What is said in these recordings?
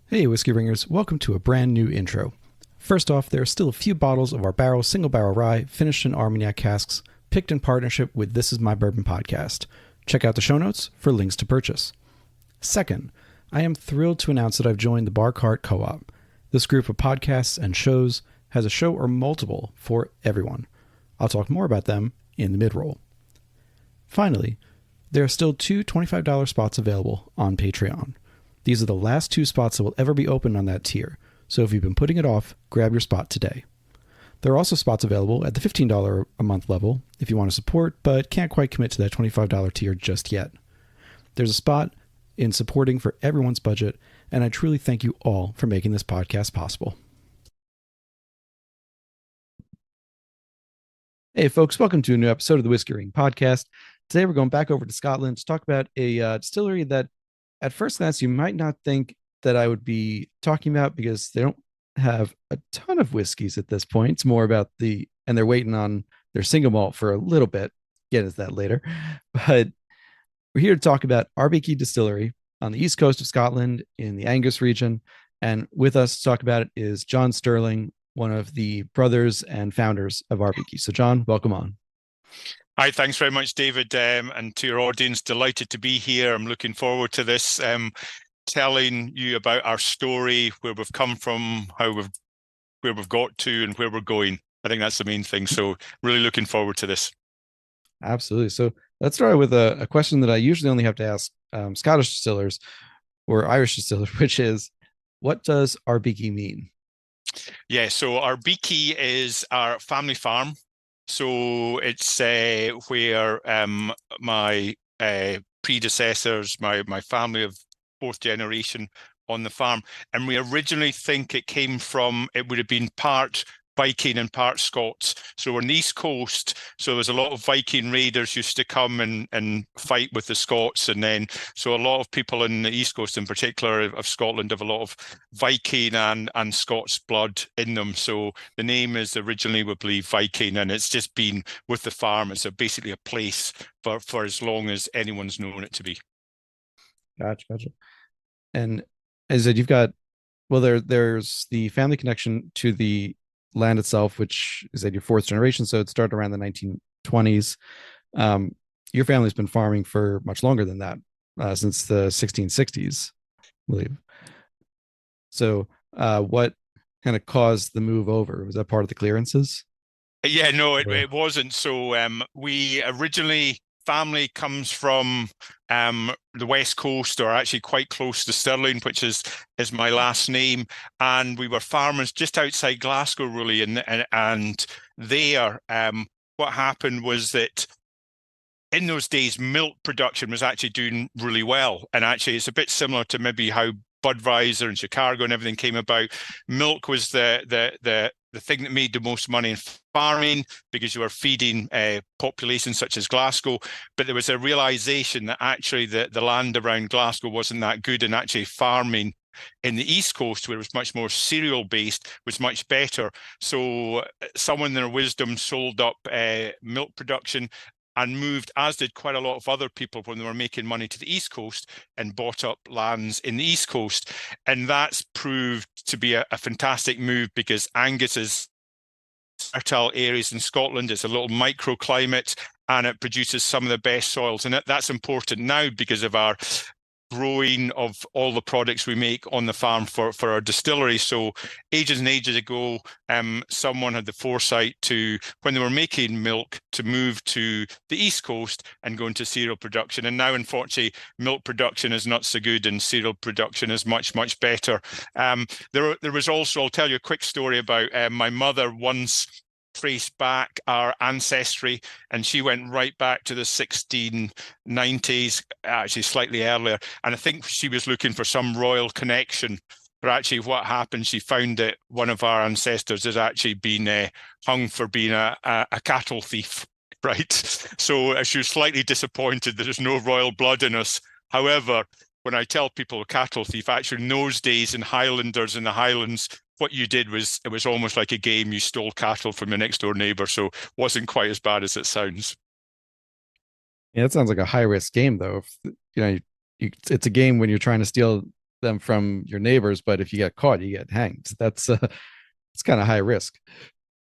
Hey, Whiskey Ringers, welcome to a brand new intro. First off, there are still a few bottles of our single barrel rye finished in Armagnac casks, picked in partnership with This Is My Bourbon podcast. Check out the show notes for links to purchase. Second, I am thrilled to announce that I've joined the Bar Cart Co-op. This group of podcasts and shows has a show or multiple for everyone. I'll talk more about them in the mid-roll. Finally, there are still two $25 spots available on Patreon. These are the last two spots that will ever be open on that tier, so if you've been putting it off, grab your spot today. There are also spots available at the $15 a month level if you want to support but can't quite commit to that $25 tier just yet. There's a spot in supporting for everyone's budget, and I truly thank you all for making this podcast possible. Hey folks, welcome to a new episode of the Whiskey Ring podcast. Today we're going back over to Scotland to talk about a distillery that at first glance you might not think that I would be talking about because they don't have a ton of whiskeys at this point. It's more about and they're waiting on their single malt for a little bit. Get into that later. But we're here to talk about Arbikie Distillery on the east coast of Scotland in the Angus region. And with us to talk about it is John Stirling, one of the brothers and founders of Arbikie. So John, welcome on. Hi, thanks very much, David, and to your audience. Delighted to be here. I'm looking forward to this, telling you about our story, where we've come from, where we've got to, and where we're going. I think that's the main thing. So, really looking forward to this. Absolutely. So let's start with a question that I usually only have to ask Scottish distillers or Irish distillers, which is, what does Arbikie mean? Yeah, so Arbikie is our family farm. So it's where my predecessors, my family of fourth generation on the farm, and we originally think it would have been part Viking and part Scots. So we're on the East Coast, so there's a lot of Viking raiders used to come and fight with the Scots, and then so a lot of people in the East Coast in particular of Scotland have a lot of Viking and Scots blood in them. So the name is originally, we believe, Viking, and it's just been with the farm. It's basically a place for as long as anyone's known it to be. Gotcha. And as I said, you've got, well, there's the family connection to the land itself, which is at your fourth generation, so it started around the 1920s. Your family's been farming for much longer than that, since the 1660s, I believe. So what kind of caused the move over? Was that part of the clearances? Yeah, no, it wasn't. So we originally, family comes from the West Coast, or actually quite close to Stirling, which is my last name, and we were farmers just outside Glasgow, really, and there, what happened was that in those days, milk production was actually doing really well, and actually it's a bit similar to maybe how Budweiser and Chicago and everything came about. Milk was the thing that made the most money in farming because you were feeding populations such as Glasgow. But there was a realization that actually the land around Glasgow wasn't that good, and actually farming in the East Coast, where it was much more cereal based, was much better. So someone in their wisdom sold up milk production and moved, as did quite a lot of other people when they were making money, to the East Coast and bought up lands in the East Coast. And that's proved to be a fantastic move because Angus is fertile areas in Scotland. It's a little microclimate and it produces some of the best soils. And that's important now because of our growing of all the products we make on the farm for our distillery. So ages and ages ago, someone had the foresight to, when they were making milk, to move to the East Coast and go into cereal production. And now, unfortunately, milk production is not so good and cereal production is much, much better. There was also, I'll tell you a quick story about my mother once traced back our ancestry, and she went right back to the 1690s, actually slightly earlier. And I think she was looking for some royal connection. But actually, what happened, she found that one of our ancestors has actually been hung for being a cattle thief, right? So she was slightly disappointed that there's no royal blood in us. However, when I tell people cattle thief, actually in those days in Highlanders in the Highlands, what you did was, it was almost like a game. You stole cattle from your next door neighbor, so it wasn't quite as bad as it sounds. Yeah, that sounds like a high risk game, though. If, it's a game when you're trying to steal them from your neighbors, but if you get caught, you get hanged. That's it's kind of high risk.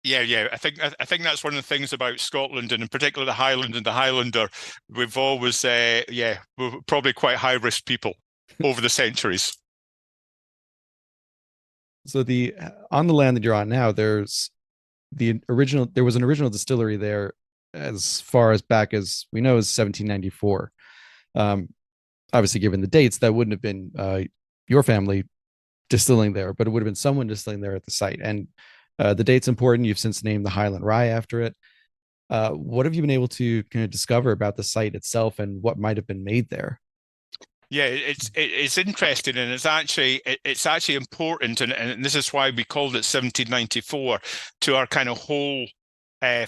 Yeah. I think that's one of the things about Scotland, and in particular the Highland and the Highlander. We've always, we're probably quite high risk people over the centuries. So the on the land that you're on now, there was an original distillery there as far as back as we know is 1794. Um, Obviously, given the dates, that wouldn't have been your family distilling there, but it would have been someone distilling there at the site. And the date's important. You've since named the Highland Rye after it. What have you been able to kind of discover about the site itself and what might have been made there? Yeah, it's interesting, and it's actually important, and this is why we called it 1794 to our kind of whole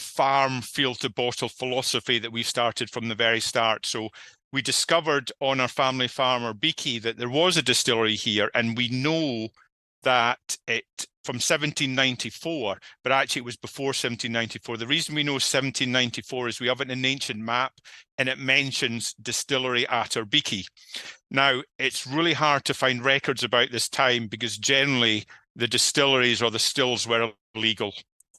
farm field to bottle philosophy that we started from the very start. So we discovered on our family farm, Arbikie, that there was a distillery here, and we know that it from 1794, but actually it was before 1794. The reason we know 1794 is we have an ancient map, and it mentions distillery at Arbikie. Now, it's really hard to find records about this time because generally the distilleries or the stills were illegal,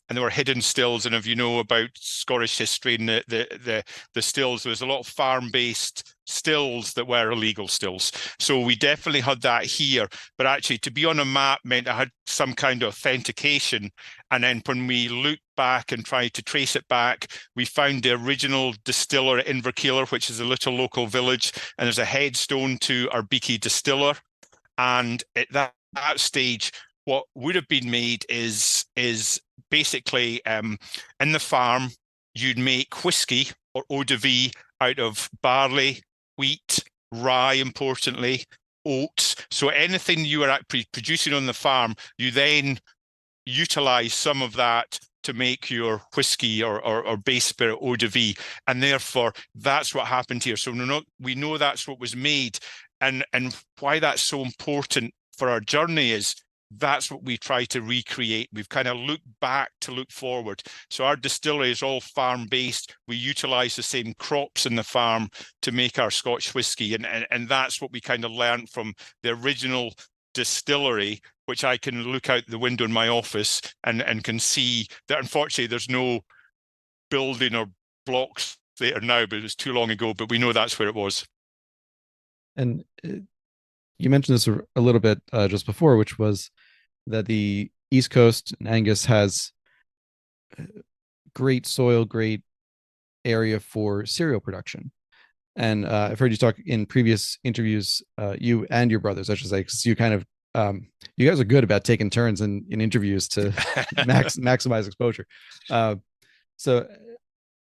and there were hidden stills. And if you know about Scottish history and the stills, there was a lot of farm-based stills that were illegal stills. So we definitely had that here. But actually, to be on a map meant I had some kind of authentication. And then when we looked back and tried to trace it back, we found the original distiller at Inverkeeler, which is a little local village, and there's a headstone to Arbikie distiller. And at that stage, what would have been made is basically in the farm, you'd make whiskey or eau de vie out of barley, wheat, rye, importantly, oats. So anything you were producing on the farm, you then utilize some of that to make your whiskey or base spirit eau de vie. And therefore, that's what happened here. So we know that's what was made. And why that's so important for our journey is that's what we try to recreate. We've kind of looked back to look forward. So our distillery is all farm-based. We utilize the same crops in the farm to make our Scotch whiskey. And that's what we kind of learned from the original distillery, which I can look out the window in my office and can see that unfortunately there's no building or blocks there now, but it was too long ago, but we know that's where it was. And you mentioned this a little bit just before, which was that the East Coast and Angus has great soil, great area for cereal production. And I've heard you talk in previous interviews, you and your brothers, I should say, because you kind of you guys are good about taking turns in interviews to maximize exposure. So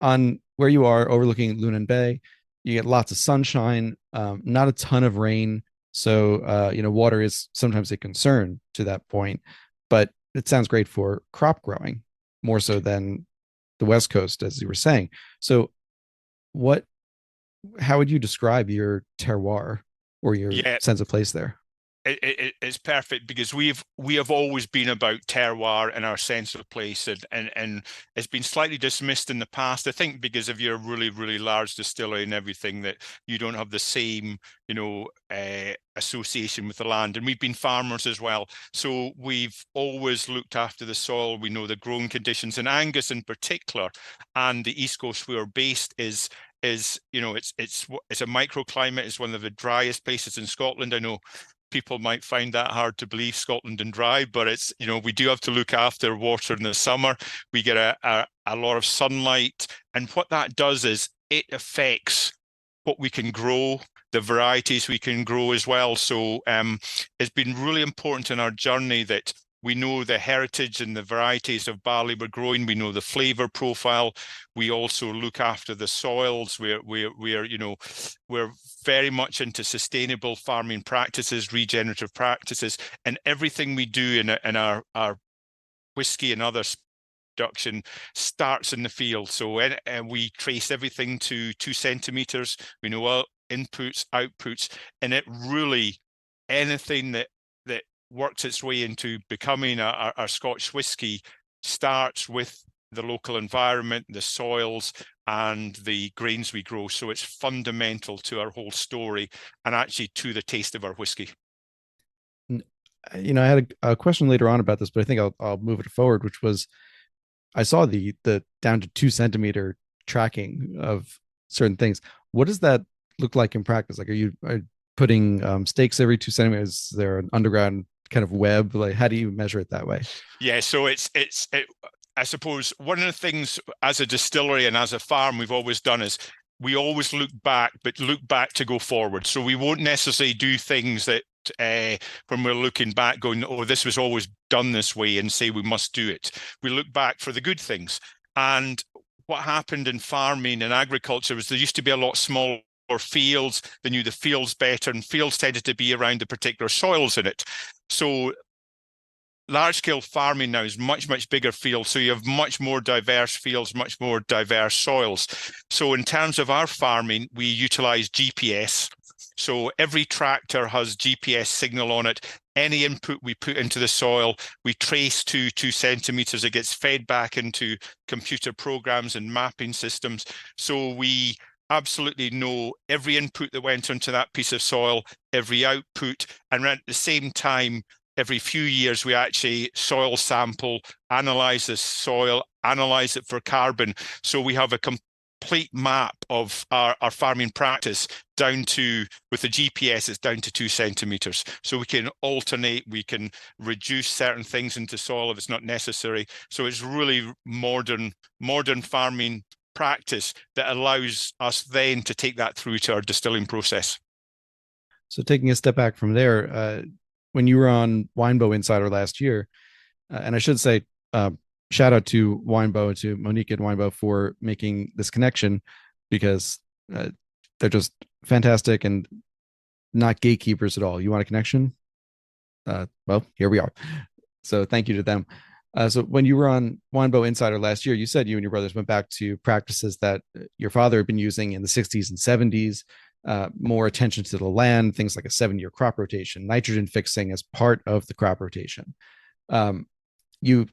on where you are overlooking Lunan Bay, you get lots of sunshine, not a ton of rain. So, water is sometimes a concern to that point, but it sounds great for crop growing more so than the West Coast, as you were saying. So how would you describe your terroir or your sense of place there? It's perfect because we have always been about terroir and our sense of place, and it's been slightly dismissed in the past. I think because of your really, really large distillery and everything, that you don't have the same, association with the land. And we've been farmers as well, so we've always looked after the soil. We know the growing conditions in Angus in particular, and the East Coast where we're based is it's a microclimate. It's one of the driest places in Scotland. I know people might find that hard to believe, Scotland and dry, but it's, we do have to look after water in the summer. We get a lot of sunlight, and what that does is it affects what we can grow, the varieties we can grow as well. So it's been really important in our journey that we know the heritage and the varieties of barley we're growing. We know the flavor profile. We also look after the soils. We're very much into sustainable farming practices, regenerative practices, and everything we do in our whiskey and other production starts in the field. So we trace everything to 2 centimeters. We know all inputs, outputs, and it really, anything that works its way into becoming our Scotch whiskey starts with the local environment, the soils, and the grains we grow. So it's fundamental to our whole story and actually to the taste of our whiskey. I had a question later on about this, but I think I'll move it forward, which was I saw the down to 2 centimeter tracking of certain things. What does that look like in practice? Like, are putting stakes every 2 centimeters? Is there an underground kind of web? Like, how do you measure it that way? Yeah, so I suppose one of the things as a distillery and as a farm we've always done is we always look back, but look back to go forward. So we won't necessarily do things that when we're looking back going, oh, this was always done this way, and say we must do it. We look back for the good things. And what happened in farming and agriculture was there used to be a lot smaller fields. They knew the fields better, and fields tended to be around the particular soils in it. So large scale farming now is much, much bigger fields. So you have much more diverse fields, much more diverse soils. So in terms of our farming, we utilize GPS. So every tractor has GPS signal on it. Any input we put into the soil, we trace to 2 centimeters. It gets fed back into computer programs and mapping systems. So we absolutely know every input that went into that piece of soil, every output, and at the same time, every few years, we actually soil sample, analyze the soil, analyze it for carbon. So we have a complete map of our farming practice down to, with the GPS, it's down to 2 centimeters. So we can alternate, we can reduce certain things into soil if it's not necessary. So it's really modern farming practice that allows us then to take that through to our distilling process. So taking a step back from there, when you were on Winebow Insider last year, and I should say, uh, shout out to Winebow, to Monique at Winebow for making this connection, because they're just fantastic and not gatekeepers at all. You want a connection? Well, here we are. So thank you to them. So when you were on Winebow Insider last year, you said you and your brothers went back to practices that your father had been using in the 60s and 70s, more attention to the land, things like a 7-year crop rotation, nitrogen fixing as part of the crop rotation. You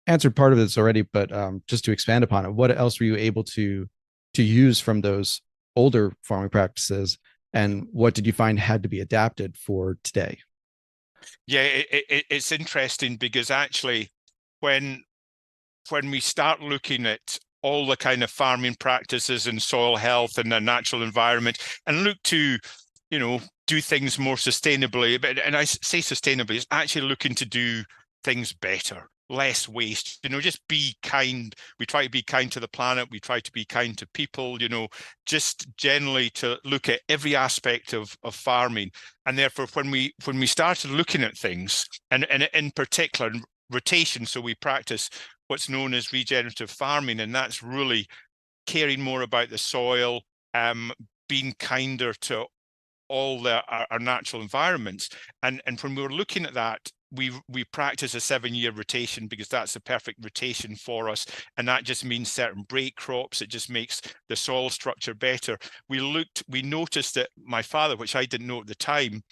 answered part of this already, but just to expand upon it, what else were you able to use from those older farming practices, and what did you find had to be adapted for today? Yeah, it's interesting because actually, when we start looking at all the kind of farming practices and soil health and the natural environment, and look to, do things more sustainably. But and I say sustainably, it's actually looking to do things better, less waste. Just be kind. We try to be kind to the planet. We try to be kind to people. Just generally to look at every aspect of farming. And therefore, when we started looking at things, and in particular rotation, so we practice what's known as regenerative farming, and that's really caring more about the soil, being kinder to all our natural environments. And when we were looking at that, we practice a 7-year rotation because that's the perfect rotation for us, and that just means certain break crops. It just makes the soil structure better. We noticed that my father, which I didn't know at the time,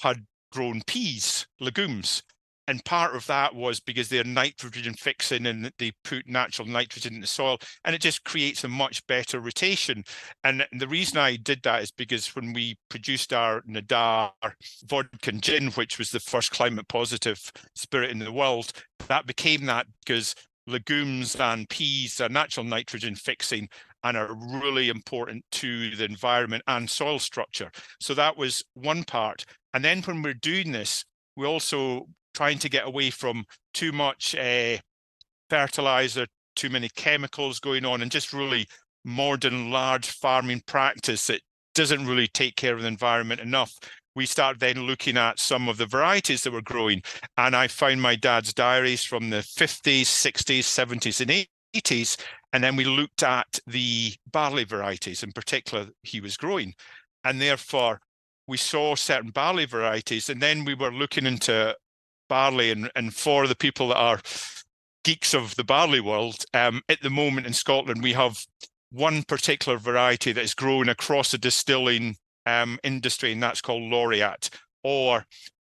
had grown peas, legumes. And part of that was because they're nitrogen fixing and they put natural nitrogen in the soil, and it just creates a much better rotation. And the reason I did that is because when we produced our Nadar vodka and gin, which was the first climate positive spirit in the world, that became that because legumes and peas are natural nitrogen fixing and are really important to the environment and soil structure. So that was one part. And then when we're doing this, we also trying to get away from too much fertilizer, too many chemicals going on, and just really modern large farming practice that doesn't really take care of the environment enough. We started then looking at some of the varieties that were growing, and I found my dad's diaries from the 50s, 60s, 70s, and 80s, and then we looked at the barley varieties in particular he was growing, and therefore we saw certain barley varieties, and then we were looking into barley, and for the people that are geeks of the barley world, at the moment in Scotland we have one particular variety that is grown across the distilling industry, and that's called Laureate. Or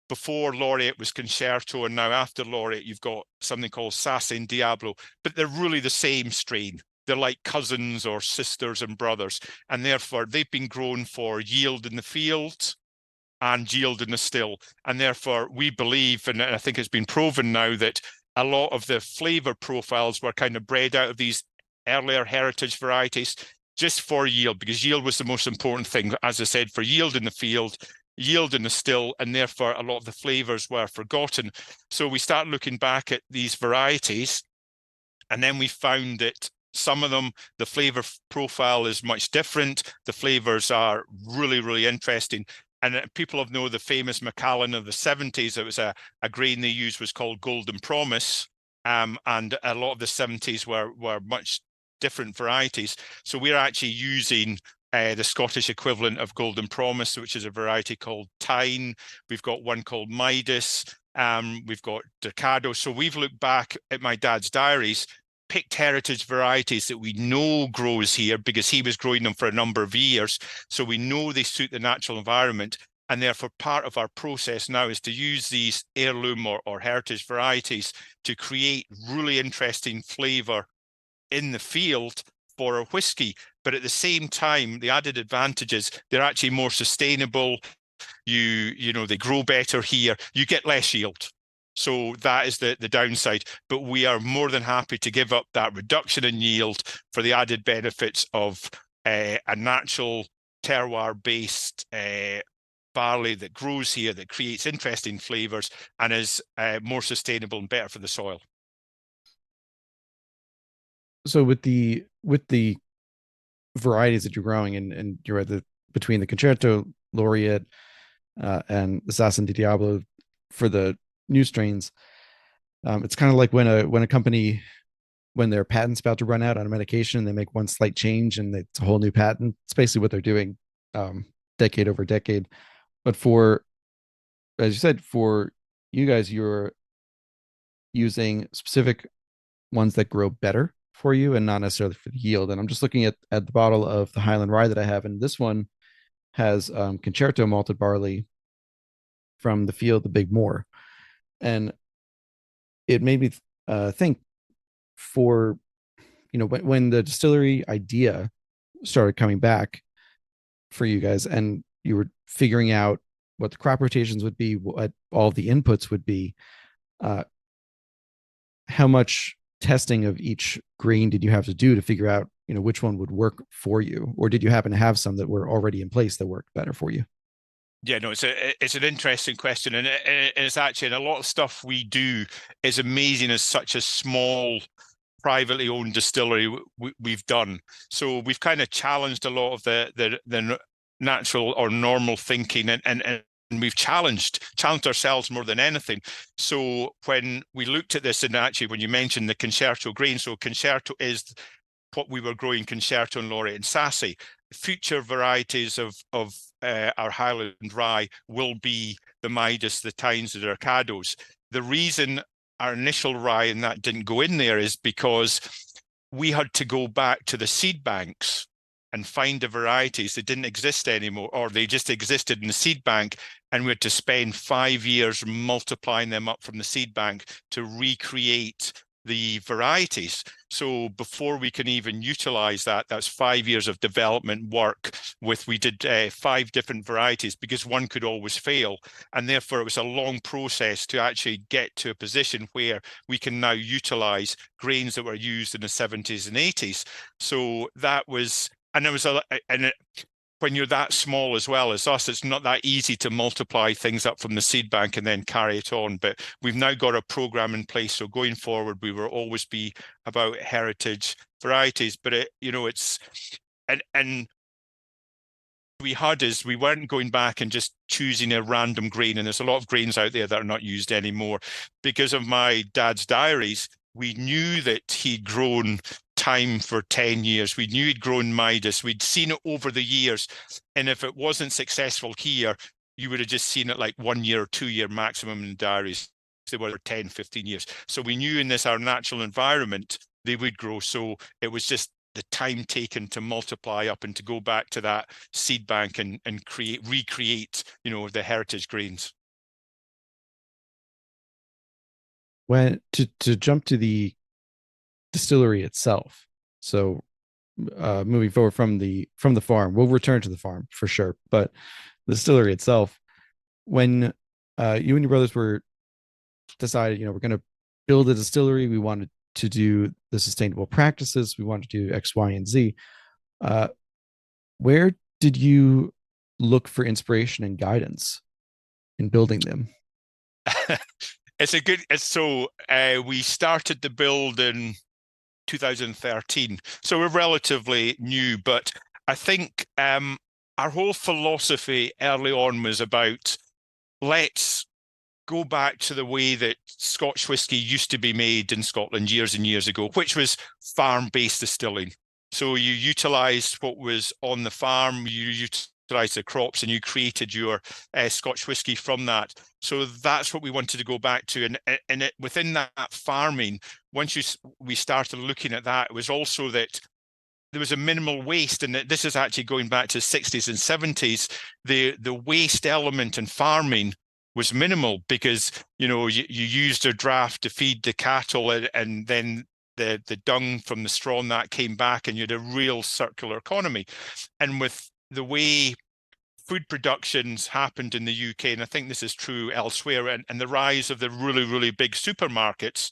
before Laureate was Concerto, and now after Laureate you've got something called Sasse and Diablo, but they're really the same strain. They're like cousins or sisters and brothers, and therefore they've been grown for yield in the field, and yield in the still. And therefore, we believe, and I think it's been proven now, that a lot of the flavor profiles were kind of bred out of these earlier heritage varieties just for yield, because yield was the most important thing, as I said, for yield in the field, yield in the still, and therefore a lot of the flavors were forgotten. So we start looking back at these varieties, and then we found that some of them, the flavor profile is much different. The flavors are really, really interesting. And people have known the famous Macallan of the 70s. It was a grain they used was called Golden Promise. And a lot of the 70s were much different varieties. So we're actually using the Scottish equivalent of Golden Promise, which is a variety called Tyne. We've got one called Midas. We've got Ducado. So we've looked back at my dad's diaries, picked heritage varieties that we know grows here because he was growing them for a number of years. So we know they suit the natural environment. And therefore, part of our process now is to use these heirloom or heritage varieties to create really interesting flavor in the field for a whiskey. But at the same time, the added advantage is they're actually more sustainable. You know, they grow better here. You get less yield. So that is the downside. But we are more than happy to give up that reduction in yield for the added benefits of a natural terroir-based barley that grows here, that creates interesting flavors and is more sustainable and better for the soil. So with the varieties that you're growing, and you're at between the Concerto, Laureate, and Assassin di Diablo for the new strains, it's kind of like when a company, when their patent's about to run out on a medication, they make one slight change and it's a whole new patent. It's basically what they're doing, decade over decade. But as you said, for you guys, you're using specific ones that grow better for you and not necessarily for the yield. And I'm just looking at the bottle of the Highland Rye that I have, and this one has Concerto malted barley from the field, the Big Moor. And it made me think, for, when the distillery idea started coming back for you guys, and you were figuring out what the crop rotations would be, what all the inputs would be, how much testing of each grain did you have to do to figure out, which one would work for you? Or did you happen to have some that were already in place that worked better for you? Yeah, no, it's an interesting question, and it's actually, and a lot of stuff we do is amazing as such a small privately owned distillery we've done. So we've kind of challenged a lot of the natural or normal thinking, and we've challenged ourselves more than anything. So when we looked at this, and actually when you mentioned the Concerto grain, so Concerto is what we were growing, Concerto and Laureate and Sassy. Future varieties of our Highland Rye will be the Midas, the Tynes, the Ducados. The reason our initial rye and that didn't go in there is because we had to go back to the seed banks and find the varieties that didn't exist anymore, or they just existed in the seed bank, and we had to spend 5 years multiplying them up from the seed bank to recreate the varieties. So before we can even utilize that's 5 years of development work we did 5 different varieties, because one could always fail. And therefore it was a long process to actually get to a position where we can now utilize grains that were used in the 70s and 80s. So that was, and it was when you're that small as well as us, it's not that easy to multiply things up from the seed bank and then carry it on. But we've now got a program in place. So going forward, we will always be about heritage varieties. But it's, and we had is we weren't going back and just choosing a random grain. And there's a lot of grains out there that are not used anymore. Because of my dad's diaries, we knew that he'd grown Tyne for 10 years. We knew he'd grown Midas. We'd seen it over the years. And if it wasn't successful here, you would have just seen it like 1 year or 2 year maximum in the diaries. They were 10, 15 years. So we knew in this, our natural environment, they would grow. So it was just the time taken to multiply up and to go back to that seed bank and recreate, the heritage grains. When to jump to the distillery itself. So moving forward from the farm, we'll return to the farm for sure, but the distillery itself, when you and your brothers were decided, we're going to build a distillery, we wanted to do the sustainable practices, we wanted to do X, Y, and Z. Uh, where did you look for inspiration and guidance in building them? We started the build in 2013, so we're relatively new, but I think our whole philosophy early on was about, let's go back to the way that Scotch whisky used to be made in Scotland years and years ago, which was farm-based distilling. So you utilised what was on the farm, you utilised the crops, and you created your Scotch whisky from that. So that's what we wanted to go back to. And within that farming, we started looking at that, it was also that there was a minimal waste, and this is actually going back to the 60s and 70s. The waste element in farming was minimal because you used a draft to feed the cattle, and then the dung from the straw and that came back, and you had a real circular economy. And with the way food productions happened in the UK, and I think this is true elsewhere, and the rise of the really, really big supermarkets,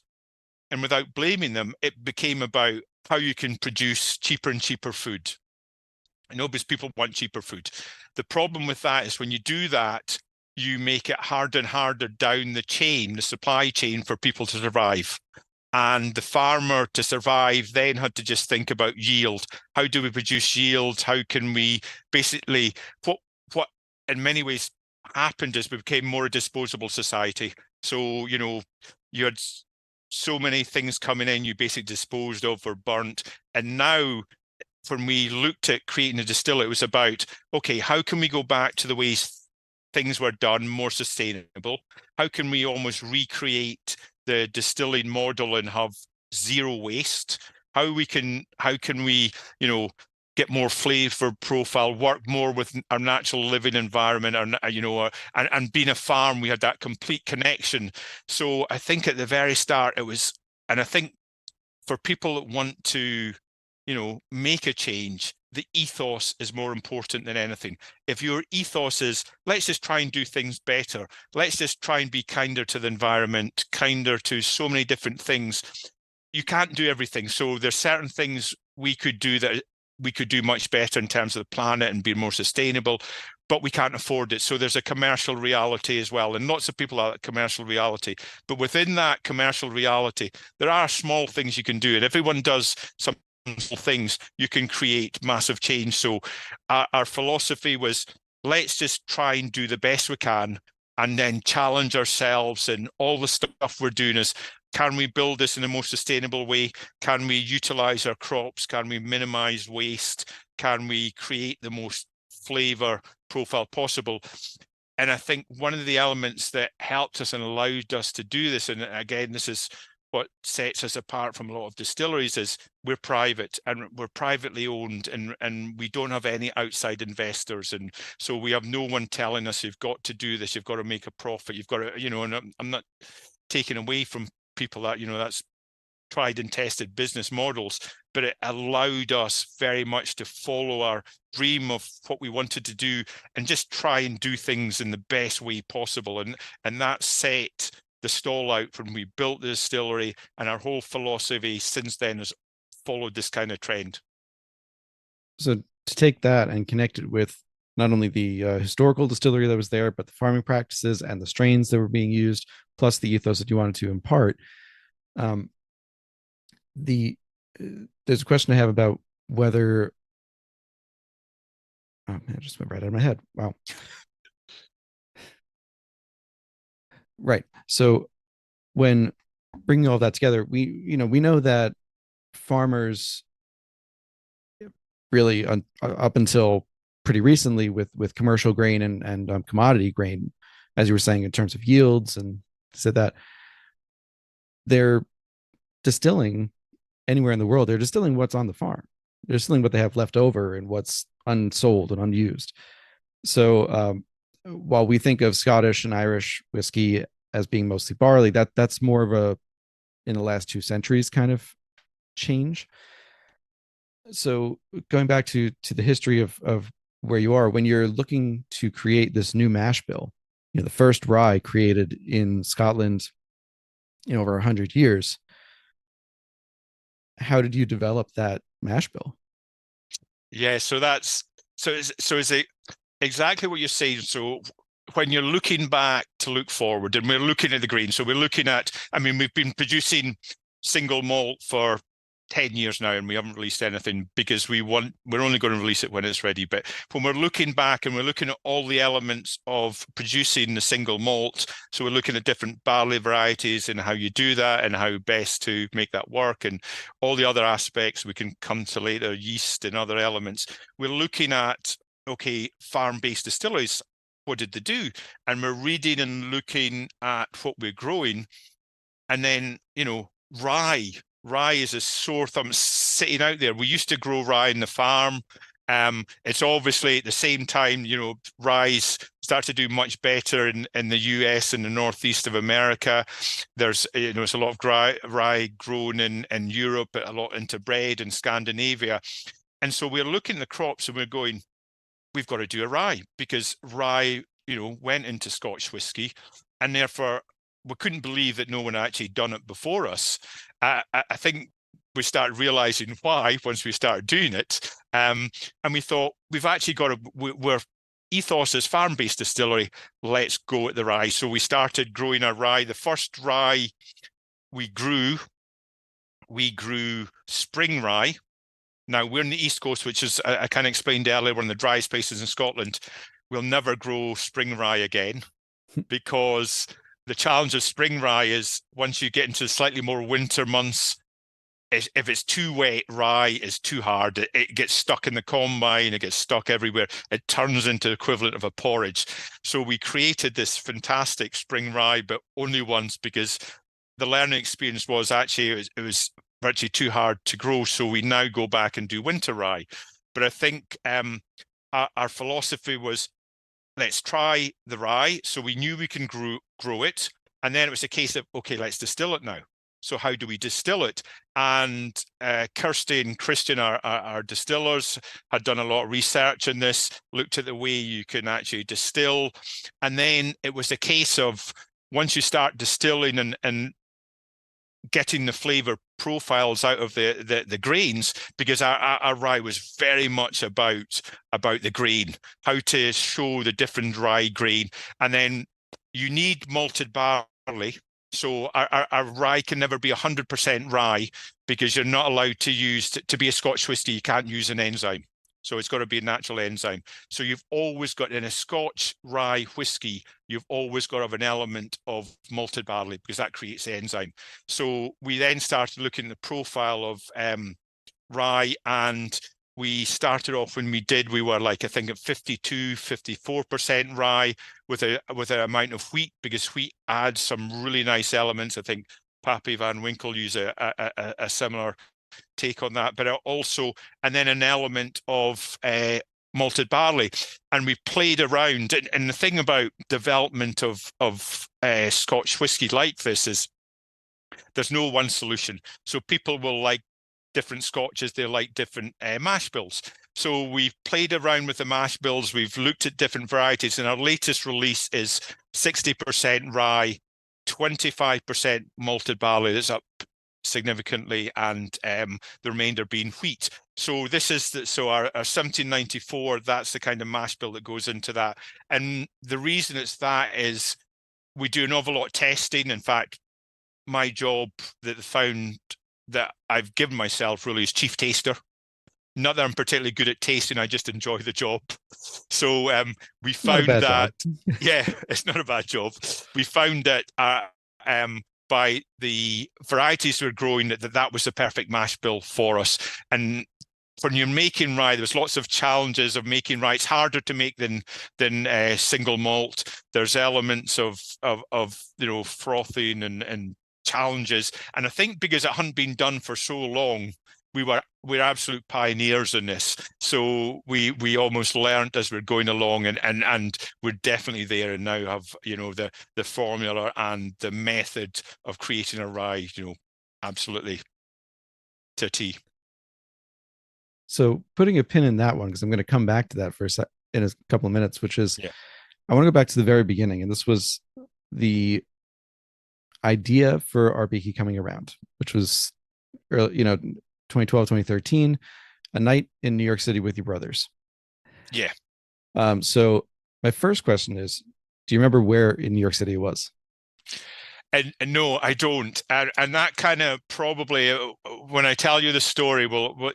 and without blaming them, it became about how you can produce cheaper and cheaper food. I know because people want cheaper food. The problem with that is when you do that, you make it harder and harder down the chain, the supply chain, for people to survive. And the farmer, to survive, then had to just think about yield. How do we produce yield? How can we basically, what in many ways happened is we became more a disposable society. So, you had so many things coming in, you basically disposed of or burnt. And now, when we looked at creating a distillery, it was about, okay, how can we go back to the ways things were done, more sustainable? How can we almost recreate the distilling model and have zero waste? How can we, get more flavor profile, work more with our natural living environment, and being a farm, we had that complete connection. So I think at the very start it was, and I think for people that want to, make a change, the ethos is more important than anything. If your ethos is, let's just try and do things better, let's just try and be kinder to the environment, kinder to so many different things, you can't do everything. So there's certain things we could do that we could do much better in terms of the planet and be more sustainable, but we can't afford it. So there's a commercial reality as well. And lots of people are at commercial reality. But within that commercial reality, there are small things you can do. And everyone does some small things, you can create massive change. So our philosophy was, let's just try and do the best we can, and then challenge ourselves. And all the stuff we're doing is, can we build this in a more sustainable way? Can we utilize our crops? Can we minimize waste? Can we create the most flavor profile possible? And I think one of the elements that helped us and allowed us to do this, and again, this is what sets us apart from a lot of distilleries, is we're private and we're privately owned, and we don't have any outside investors. And so we have no one telling us, you've got to do this, you've got to make a profit, you've got to, and I'm not taking away from people that, that's tried and tested business models, but it allowed us very much to follow our dream of what we wanted to do and just try and do things in the best way possible. And that set the stall out when we built the distillery, and our whole philosophy since then has followed this kind of trend. So to take that and connect it with not only the historical distillery that was there, but the farming practices and the strains that were being used, plus the ethos that you wanted to impart. There's a question I have about whether. Oh man, it just went right out of my head. Wow. Right. So when bringing all that together, we know that farmers really up until pretty recently with commercial grain and commodity grain, as you were saying, in terms of yields, and said that they're distilling anywhere in the world. They're distilling what's on the farm. They're distilling what they have left over and what's unsold and unused. So while we think of Scottish and Irish whiskey as being mostly barley, that's more of a, in the last 2 centuries, kind of change. So going back to the history of where you are, when you're looking to create this new mash bill, the first rye created in Scotland in over 100 years. How did you develop that mash bill? Yeah, so that's so is it exactly what you're saying. So when you're looking back to look forward, and we're looking at the grain, so we're looking at, I mean, we've been producing single malt for 10 years now, and we haven't released anything because we're only going to release it when it's ready. But when we're looking back and we're looking at all the elements of producing the single malt, so we're looking at different barley varieties and how you do that and how best to make that work, and all the other aspects we can come to later, yeast and other elements. We're looking at, okay, farm-based distilleries, what did they do? And we're reading and looking at what we're growing. And then, rye is a sore thumb sitting out there. We used to grow rye in the farm. It's obviously at the same time, rye start to do much better in the US and the northeast of America. There's, it's a lot of rye grown in Europe, a lot into bread in Scandinavia. And so we're looking at the crops and we're going, we've got to do a rye, because rye, went into Scotch whisky, and therefore we couldn't believe that no one had actually done it before us. I think we started realizing why once we started doing it. And we thought, we've actually got we're ethos is farm-based distillery, let's go at the rye. So we started growing our rye. The first rye we grew spring rye. Now, we're in the East Coast, which is, I kind of explained earlier, we're in the driest places in Scotland. We'll never grow spring rye again, because the challenge of spring rye is once you get into slightly more winter months, if it's too wet, rye is too hard. It gets stuck in the combine, it gets stuck everywhere. It turns into the equivalent of a porridge. So we created this fantastic spring rye, but only once, because the learning experience was actually, it was virtually too hard to grow. So we now go back and do winter rye. But I think our philosophy was, let's try the rye. So we knew we can grow it. And then it was a case of, okay, let's distill it now. So how do we distill it? And Kirsty and Christian, our distillers, had done a lot of research in this, looked at the way you can actually distill. And then it was a case of, once you start distilling and getting the flavor profiles out of the grains, because our rye was very much about the grain, how to show the different rye grain. And then you need malted barley. So our rye can never be 100% rye, because you're not allowed to use, to be a Scotch whisky, you can't use an enzyme. So it's got to be a natural enzyme. So you've always got, in a Scotch rye whisky, you've always got to have an element of malted barley, because that creates the enzyme. So we then started looking at the profile of rye, and we started off, when we were like, I think at 54% rye with an amount of wheat, because wheat adds some really nice elements. I think Pappy Van Winkle use a similar take on that, but also, and then an element of malted barley. And we played around. And the thing about development of Scotch whisky like this is there's no one solution. So people will like different scotches, they like different mash bills. So we've played around with the mash bills, we've looked at different varieties, and our latest release is 60% rye, 25% malted barley. That's up significantly, and the remainder being wheat. So this is so our 1794, that's the kind of mash bill that goes into that. And the reason it's that is we do an awful lot of testing. In fact, my job that found that I've given myself really is chief taster. Not that I'm particularly good at tasting, I just enjoy the job. So we found that, yeah, it's not a bad job. We found that by the varieties we're growing, that was the perfect mash bill for us. And when you're making rye, there's lots of challenges of making rye. It's harder to make than single malt. There's elements of frothing and challenges. And I think because it hadn't been done for so long, we're absolute pioneers in this. So we almost learned as we're going along, and we're definitely there, and now have the formula and the method of creating a rye, absolutely to a T. So putting a pin in that one, because I'm going to come back to that in a couple of minutes, which is I want to go back to the very beginning, and this was the idea for Arbikie coming around, which was early, 2012, 2013, a night in New York City with your brothers. Yeah. So my first question is, do you remember where in New York City it was? And no, I don't. And that kind of probably, when I tell you the story, it will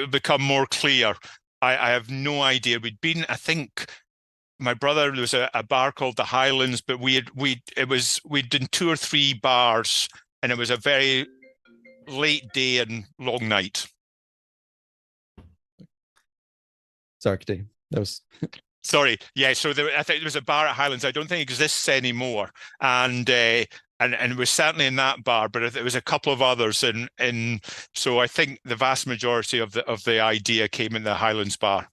become more clear. I have no idea. I think my brother, there was a bar called the Highlands, but we'd done two or three bars, and it was a very late day and long night. Sorry, continue. That was Sorry, yeah. So I think there was a bar at Highlands. I don't think it exists anymore, and it was certainly in that bar, but there was a couple of others, and so I think the vast majority of the idea came in the Highlands bar.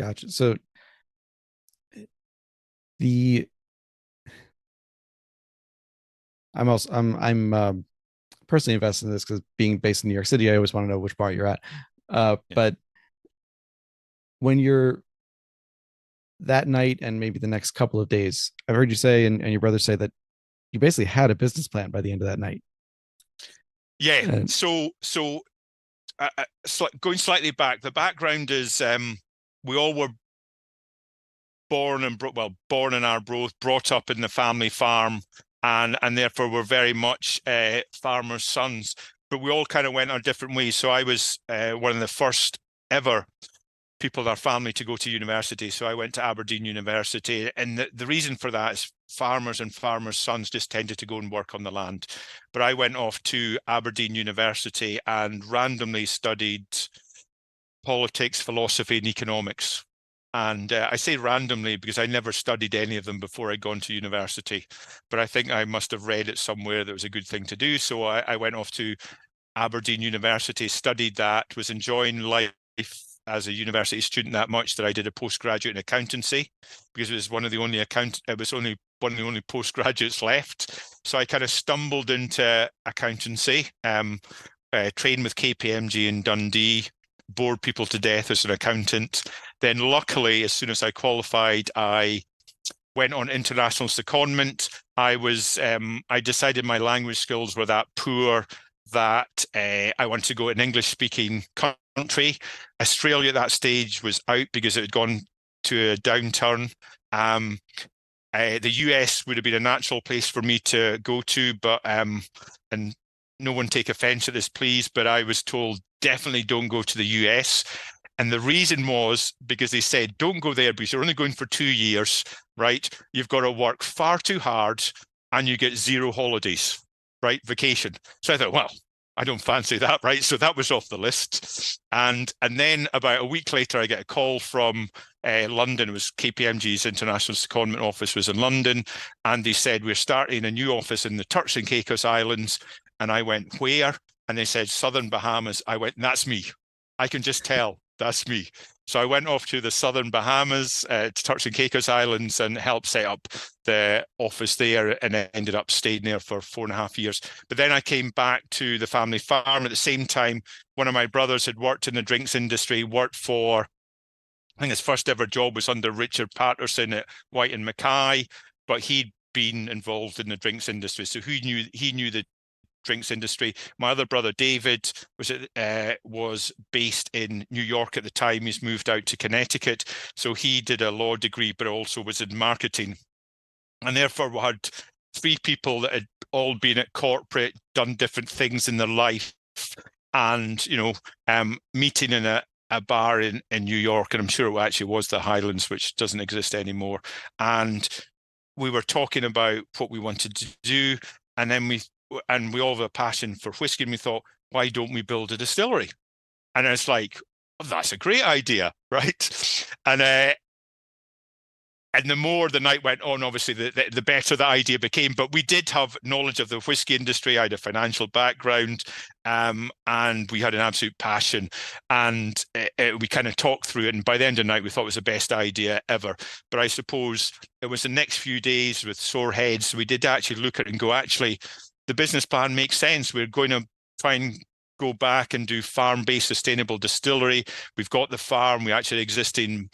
gotcha. So the I'm personally invested in this because being based in New York City, I always want to know which bar you're at. Yeah. But when you're that night and maybe the next couple of days, I've heard you say and your brother say that you basically had a business plan by the end of that night. Yeah. And So going slightly back, the background is we all were born in Arbroath, brought up in the family farm, and therefore we're very much farmers' sons. But we all kind of went our different ways. So I was one of the first ever people in our family to go to university. So I went to Aberdeen University, and the reason for that is farmers and farmers' sons just tended to go and work on the land. But I went off to Aberdeen University and randomly studied politics, philosophy, and economics. And I say randomly because I never studied any of them before I'd gone to university. But I think I must have read it somewhere that was a good thing to do. So I went off to Aberdeen University, studied that, was enjoying life as a university student that much that I did a postgraduate in accountancy because it was one of the only postgraduates left. So I kind of stumbled into accountancy, trained with KPMG in Dundee, bored people to death as an accountant. Then luckily, as soon as I qualified, I went on international secondment. I decided my language skills were that poor that I wanted to go to an English-speaking country. Australia at that stage was out because it had gone to a downturn. The US would have been a natural place for me to go to, but and no one take offense at this, please, but I was told definitely don't go to the US. And the reason was because they said, don't go there because you're only going for 2 years, right? You've got to work far too hard and you get zero holidays, right? Vacation. So I thought, well, I don't fancy that, right? So that was off the list. And then about a week later, I get a call from London. It was KPMG's international secondment office was in London. And they said, we're starting a new office in the Turks and Caicos Islands. And I went, where? And they said, Southern Bahamas. I went, that's me. I can just tell. That's me. So I went off to the Southern Bahamas, to Turks and Caicos Islands, and helped set up the office there, and I ended up staying there for 4.5 years. But then I came back to the family farm. At the same time, one of my brothers had worked in the drinks industry, worked for, I think his first ever job was under Richard Patterson at White and Mackay, but he'd been involved in the drinks industry. So he knew the drinks industry. My other brother David was based in New York at the time. He's moved out to Connecticut, so he did a law degree, but also was in marketing. And therefore, we had 3 people that had all been at corporate, done different things in their life, and meeting in a bar in New York, and I'm sure it actually was the Highlands, which doesn't exist anymore. And we were talking about what we wanted to do, and then we all have a passion for whiskey, and we thought, why don't we build a distillery? And it's like, oh, that's a great idea, right? And the more the night went on, obviously, the better the idea became. But we did have knowledge of the whiskey industry. I had a financial background, and we had an absolute passion. And we kind of talked through it. And by the end of the night, we thought it was the best idea ever. But I suppose it was the next few days with sore heads. We did actually look at it and go, actually, the business plan makes sense. We're going to try and go back and do farm-based sustainable distillery. We've got the farm. We actually exist in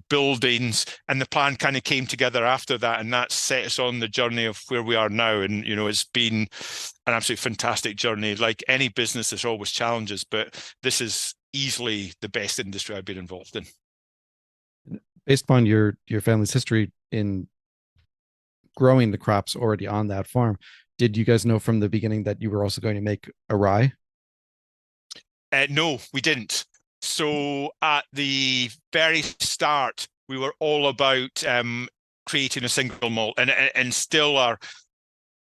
buildings, and the plan kind of came together after that, and that set us on the journey of where we are now. And it's been an absolutely fantastic journey. Like any business, there's always challenges, but this is easily the best industry I've been involved in. Based upon your family's history in growing the crops already on that farm, did you guys know from the beginning that you were also going to make a rye? No, we didn't. So at the very start, we were all about creating a single malt, and still are.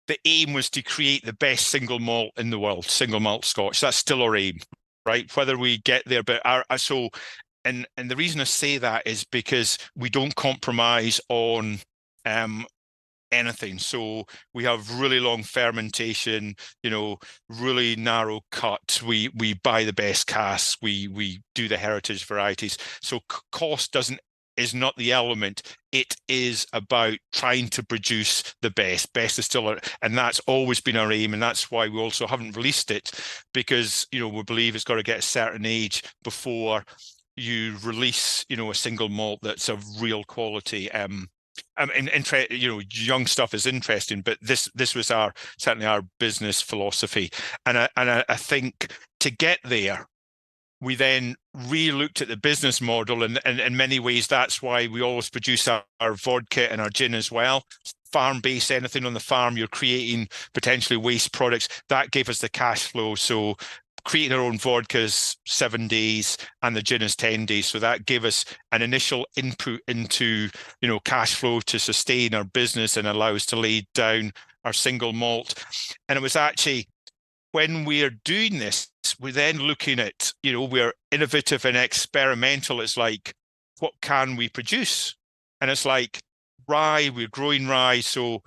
The aim was to create the best single malt in the world, single malt Scotch. That's still our aim, right? Whether we get there, but and the reason I say that is because we don't compromise on anything. So we have really long fermentation, really narrow cut. We buy the best casks. We do the heritage varieties. So cost is not the element. It is about trying to produce the best distiller, and that's always been our aim. And that's why we also haven't released it, because we believe it's got to get a certain age before you release a single malt that's of real quality. Young stuff is interesting, but this was certainly our business philosophy, and I think to get there, we then re-looked at the business model, and in many ways that's why we always produce our vodka and our gin as well. Farm-based, anything on the farm, you're creating potentially waste products. That gave us the cash flow. So creating our own vodkas 7 days and the gin is 10 days. So that gave us an initial input into, cash flow to sustain our business and allow us to lay down our single malt. And it was actually, when we're doing this, we're then looking at, we're innovative and experimental. It's like, what can we produce? And it's like rye, we're growing rye. So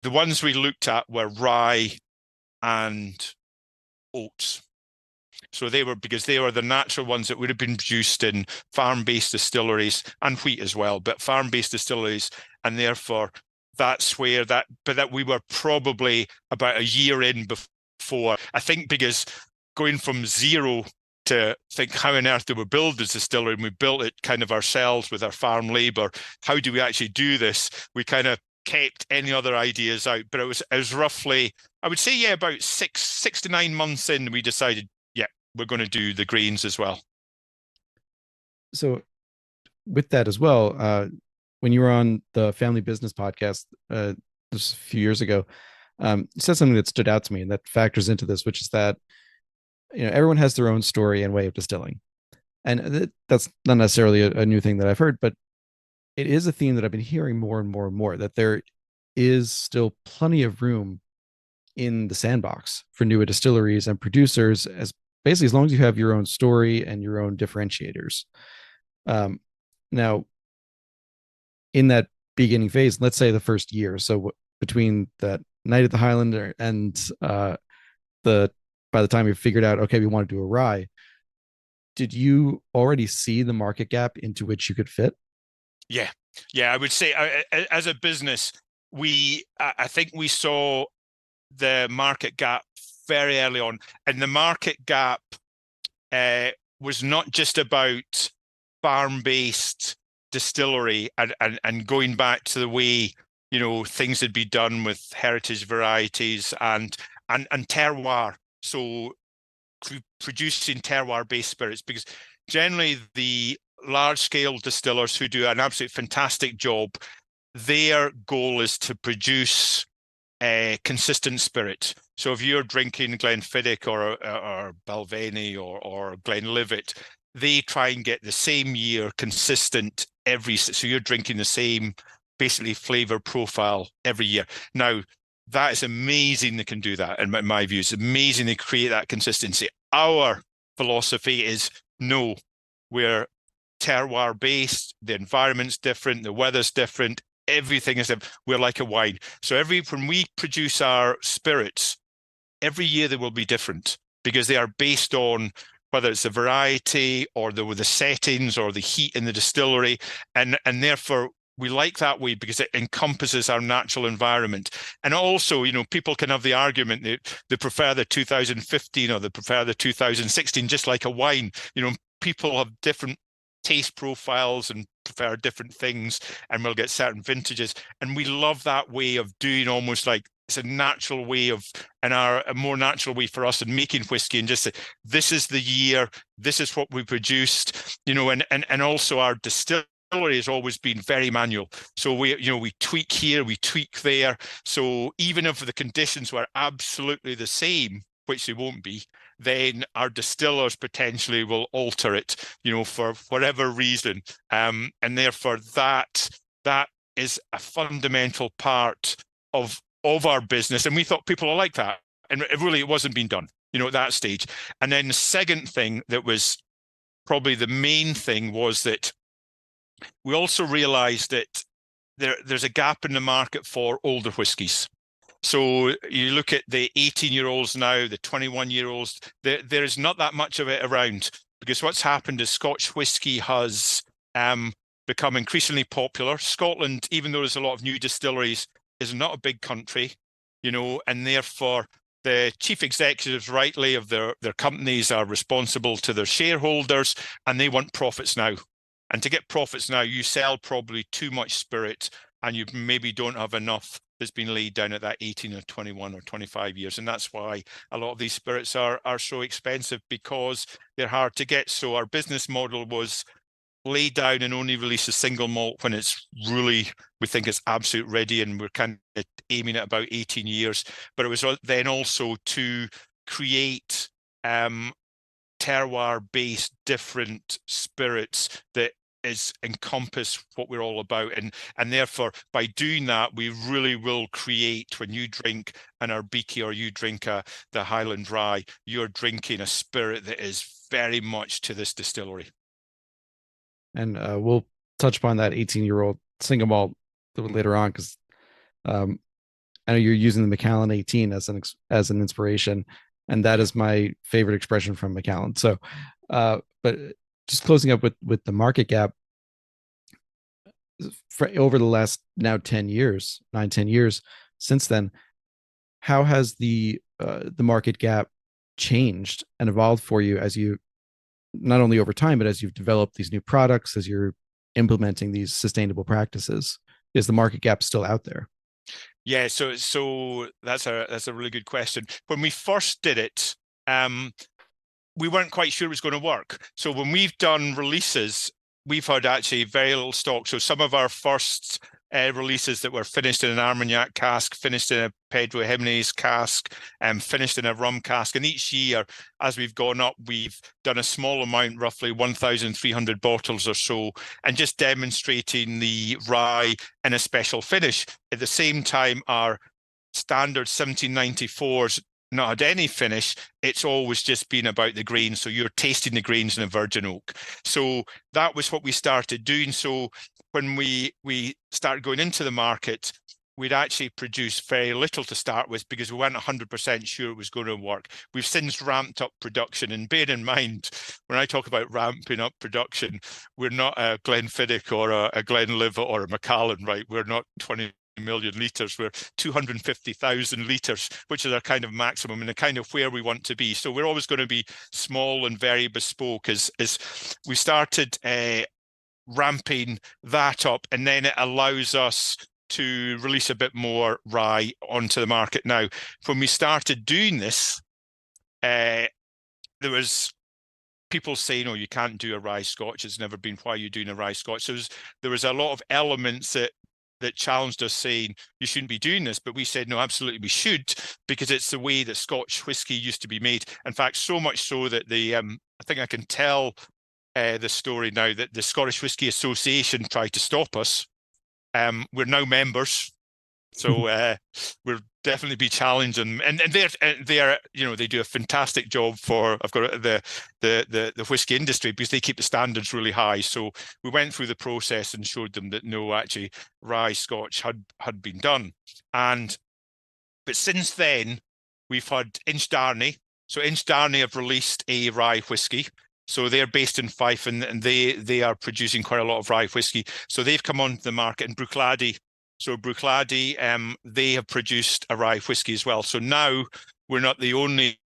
the ones we looked at were rye and oats. So because they were the natural ones that would have been produced in farm-based distilleries, and wheat as well, but farm-based distilleries. And therefore that's where but that we were probably about a year in before, I think, because going from zero to think, how on earth do we build this distillery? And we built it kind of ourselves with our farm labor. How do we actually do this? We kind of kept any other ideas out, but it was roughly, I would say, about 6 to 9 months in, we decided, we're going to do the grains as well. So with that as well, when you were on the Family Business podcast just a few years ago, you said something that stood out to me and that factors into this, which is that everyone has their own story and way of distilling. And that's not necessarily a new thing that I've heard, but it is a theme that I've been hearing more and more and more, that there is still plenty of room in the sandbox for newer distilleries and producers, as long as you have your own story and your own differentiators. Now, in that beginning phase, let's say the first year, so between that night at the Highlander and by the time we figured out, okay, we want to do a rye, did you already see the market gap into which you could fit? Yeah, I would say as a business, I think we saw the market gap very early on, and the market gap was not just about farm-based distillery and going back to the way things had been done with heritage varieties and terroir. So producing terroir-based spirits, because generally the large-scale distillers who do an absolute fantastic job, their goal is to produce a consistent spirit. So if you're drinking Glenfiddich or Balvenie or Glenlivet, they try and get the same year consistent so you're drinking the same basically flavor profile every year. Now, that is amazing they can do that, in my view. It's amazing they create that consistency. Our philosophy is, no, we're terroir based, the environment's different, the weather's different, everything is different. We're like a wine. So when we produce our spirits, every year they will be different, because they are based on whether it's the variety or the settings or the heat in the distillery. And therefore we like that way because it encompasses our natural environment. And also, people can have the argument that they prefer the 2015 or they prefer the 2016, just like a wine. People have different taste profiles and prefer different things, and we'll get certain vintages. And we love that way of doing, almost like it's a natural way of, and a more natural way for us in making whiskey, and just say, this is the year, this is what we produced, and also our distillery has always been very manual. So we tweak here, we tweak there. So even if the conditions were absolutely the same, which they won't be, then our distillers potentially will alter it, for whatever reason. And therefore that is a fundamental part of our business. And we thought people will like that. And it wasn't being done, at that stage. And then the second thing that was probably the main thing was that we also realized that there's a gap in the market for older whiskies. So you look at the 18-year-olds now, the 21-year-olds, there is not that much of it around, because what's happened is Scotch whiskey has become increasingly popular. Scotland, even though there's a lot of new distilleries, is not a big country, and therefore the chief executives, rightly, of their companies are responsible to their shareholders, and they want profits now. And to get profits now, you sell probably too much spirit, and you maybe don't have enough that's been laid down at that 18 or 21 or 25 years. And that's why a lot of these spirits are so expensive, because they're hard to get. So our business model was lay down and only release a single malt when it's really, we think it's absolute ready, and we're kind of aiming at about 18 years. But it was then also to create terroir-based different spirits that encompass what we're all about, and therefore by doing that, we really will create, when you drink an Arbikie or you drink the Highland Rye, you're drinking a spirit that is very much to this distillery. And we'll touch upon that 18-year-old single malt a little later on, because I know you're using the Macallan 18 as an inspiration, and that is my favorite expression from Macallan. So, but just closing up with the market gap, for over the last now 10 years since then, how has the market gap changed and evolved for you, as you, not only over time, but as you've developed these new products, as you're implementing these sustainable practices? Is the market gap still out there? Yeah, so that's a really good question. When we first did it, we weren't quite sure it was going to work. So when we've done releases, we've had actually very little stock. So some of our first releases that were finished in an Armagnac cask, finished in a Pedro Jimenez cask, and finished in a rum cask. And each year, as we've gone up, we've done a small amount, roughly 1,300 bottles or so, and just demonstrating the rye in a special finish. At the same time, our standard 1794s not had any finish. It's always just been about the grains. So you're tasting the grains in a virgin oak. So that was what we started doing. So when we started going into the market, we'd actually produced very little to start with, because we weren't 100% sure it was going to work. We've since ramped up production, and bear in mind, when I talk about ramping up production, we're not a Glenfiddich or a Glenlivet or a Macallan, right? We're not 20 million litres, we're 250,000 litres, which is our kind of maximum and the kind of where we want to be. So we're always going to be small and very bespoke as we started ramping that up, and then it allows us to release a bit more rye onto the market. Now, when we started doing this, there was people saying, "Oh, you can't do a rye Scotch. It's never been, why are you doing a rye Scotch?" So there was a lot of elements that challenged us, saying you shouldn't be doing this. But we said, no, absolutely we should, because it's the way that Scotch whiskey used to be made. In fact, so much so that I think I can tell the story now, that the Scottish Whisky Association tried to stop us. We're now members, so we'll definitely be challenging, and they are they do a fantastic job for, I've got the whiskey industry, because they keep the standards really high. So we went through the process and showed them that no, actually rye Scotch had been done. But since then we've had Inchdarney. So Inchdarney have released a rye whiskey. So they're based in Fife, and they are producing quite a lot of rye whiskey. So they've come onto the market. And Bruichladdich, they have produced a rye whiskey as well. So now we're not the only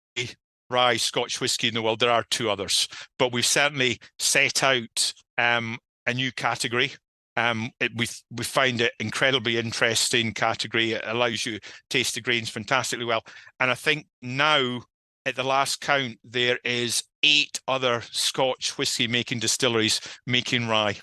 rye Scotch whiskey in the world. There are two others, but we've certainly set out a new category. We find it incredibly interesting category. It allows you to taste the grains fantastically well. And I think now, at the last count, there is 8 other Scotch whisky making distilleries making rye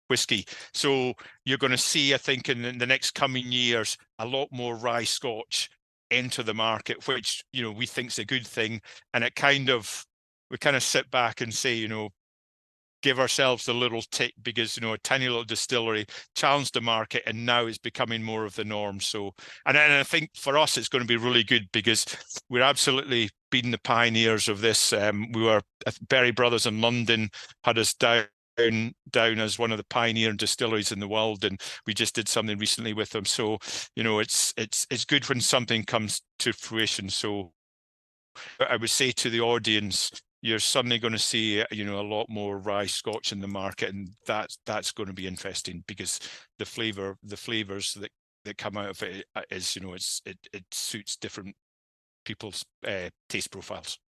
whisky. So you're going to see, I think, in the next coming years, a lot more rye Scotch enter the market, which, we think is a good thing. And we kind of sit back and say, give ourselves a little tick because, a tiny little distillery challenged the market and now it's becoming more of the norm. So, and I think for us, it's going to be really good because we're absolutely been the pioneers of this. We were Berry Brothers in London had us down as one of the pioneer distilleries in the world, and we just did something recently with them. So, it's good when something comes to fruition. So I would say to the audience, you're suddenly going to see, a lot more rye Scotch in the market, and that's going to be interesting because the flavors that come out of it is, it suits different people's taste profiles.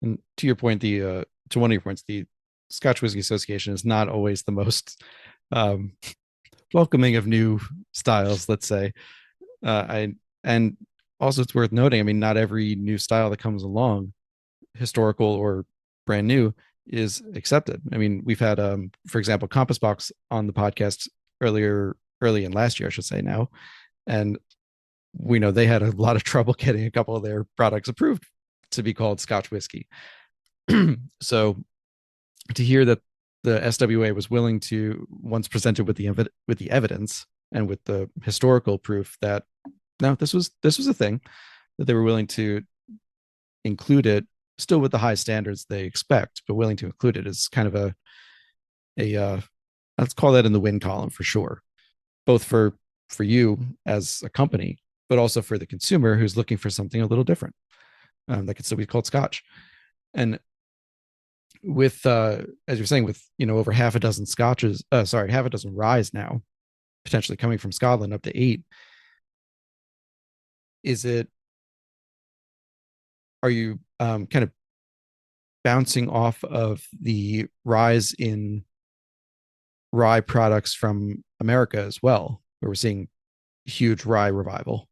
And to your point, to one of your points, the Scotch Whisky Association is not always the most welcoming of new styles, let's say. And also it's worth noting, I mean, not every new style that comes along, historical or brand new, is accepted. I mean, we've had, for example, Compass Box on the podcast early in last year, I should say now. And we know they had a lot of trouble getting a couple of their products approved to be called Scotch whiskey. So to hear that the SWA was willing to, once presented with the evidence and with the historical proof that no, this was a thing, that they were willing to include it, still with the high standards they expect, but willing to include it, is kind of a let's call that in the win column for sure, both for you as a company, but also for the consumer who's looking for something a little different that could still be called Scotch. And with as you're saying, with over half a dozen ryes now potentially coming from Scotland, up to 8, are you kind of bouncing off of the rise in rye products from America as well, where we're seeing huge rye revival?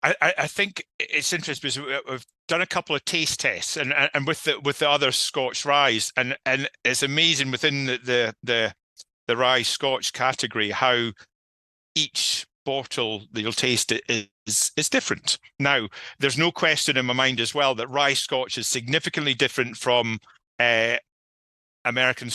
I think it's interesting because we've done a couple of taste tests and with the other Scotch ryes, and it's amazing within the rye Scotch category how each bottle that you'll taste it is different. Now, there's no question in my mind as well that rye Scotch is significantly different from American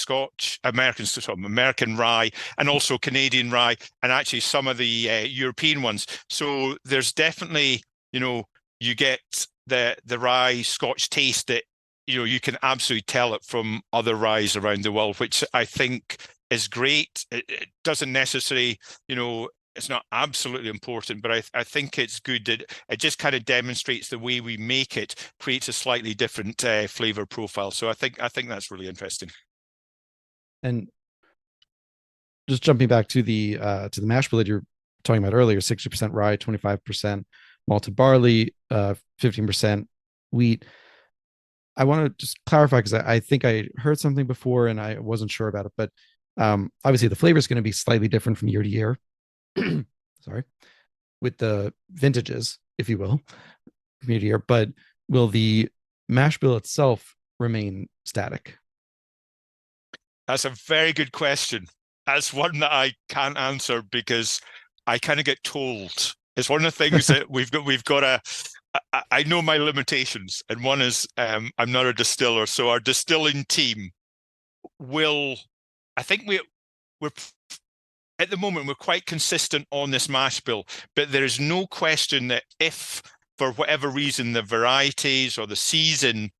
rye, and also Canadian rye, and actually some of the European ones. So there's definitely, you get the rye Scotch taste that, you can absolutely tell it from other ryes around the world, which I think is great. It doesn't necessarily, it's not absolutely important, but I think it's good that it just kind of demonstrates the way we make it creates a slightly different flavor profile. So I think that's really interesting. And just jumping back to the mash bill that you're talking about earlier, 60% rye, 25% malted barley, 15% wheat. I want to just clarify because I think I heard something before and I wasn't sure about it, but obviously the flavor is going to be slightly different from year to year. Sorry, with the vintages, if you will, from year to year. But will the mash bill itself remain static? That's a very good question. That's one that I can't answer because I kind of get told. It's one of the things that we've got I know my limitations, and one is I'm not a distiller, so our distilling team I think we're at the moment, we're quite consistent on this mash bill, but there is no question that if, for whatever reason, the varieties or the season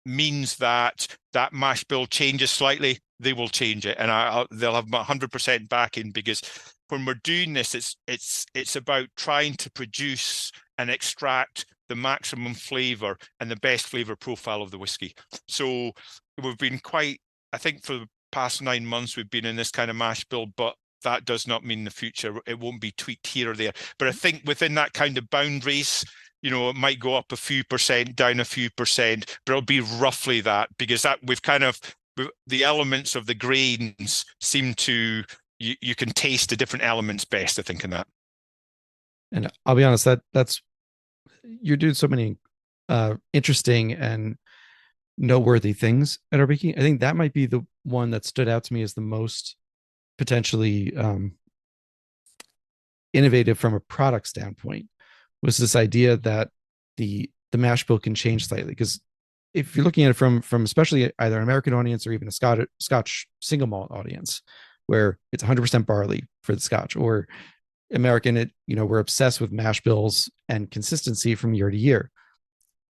means that mash bill changes slightly, they will change it, and they'll have 100% backing, because when we're doing this, it's about trying to produce and extract the maximum flavor and the best flavor profile of the whiskey. So we've been I think for the past 9 months, we've been in this kind of mash bill, but that does not mean the future. It won't be tweaked here or there. But I think within that kind of boundaries, it might go up a few percent, down a few percent, but it'll be roughly that, because that we've kind of the elements of the grains seem to you can taste the different elements best, I think, in that. And I'll be honest, that's you're doing so many interesting and noteworthy things at Arbikie. I think that might be the one that stood out to me as the most potentially innovative from a product standpoint, was this idea that the mash bill can change slightly. Because if you're looking at it from especially either an American audience or even a Scotch single malt audience, where it's 100% barley for the Scotch, or American, we're obsessed with mash bills and consistency from year to year,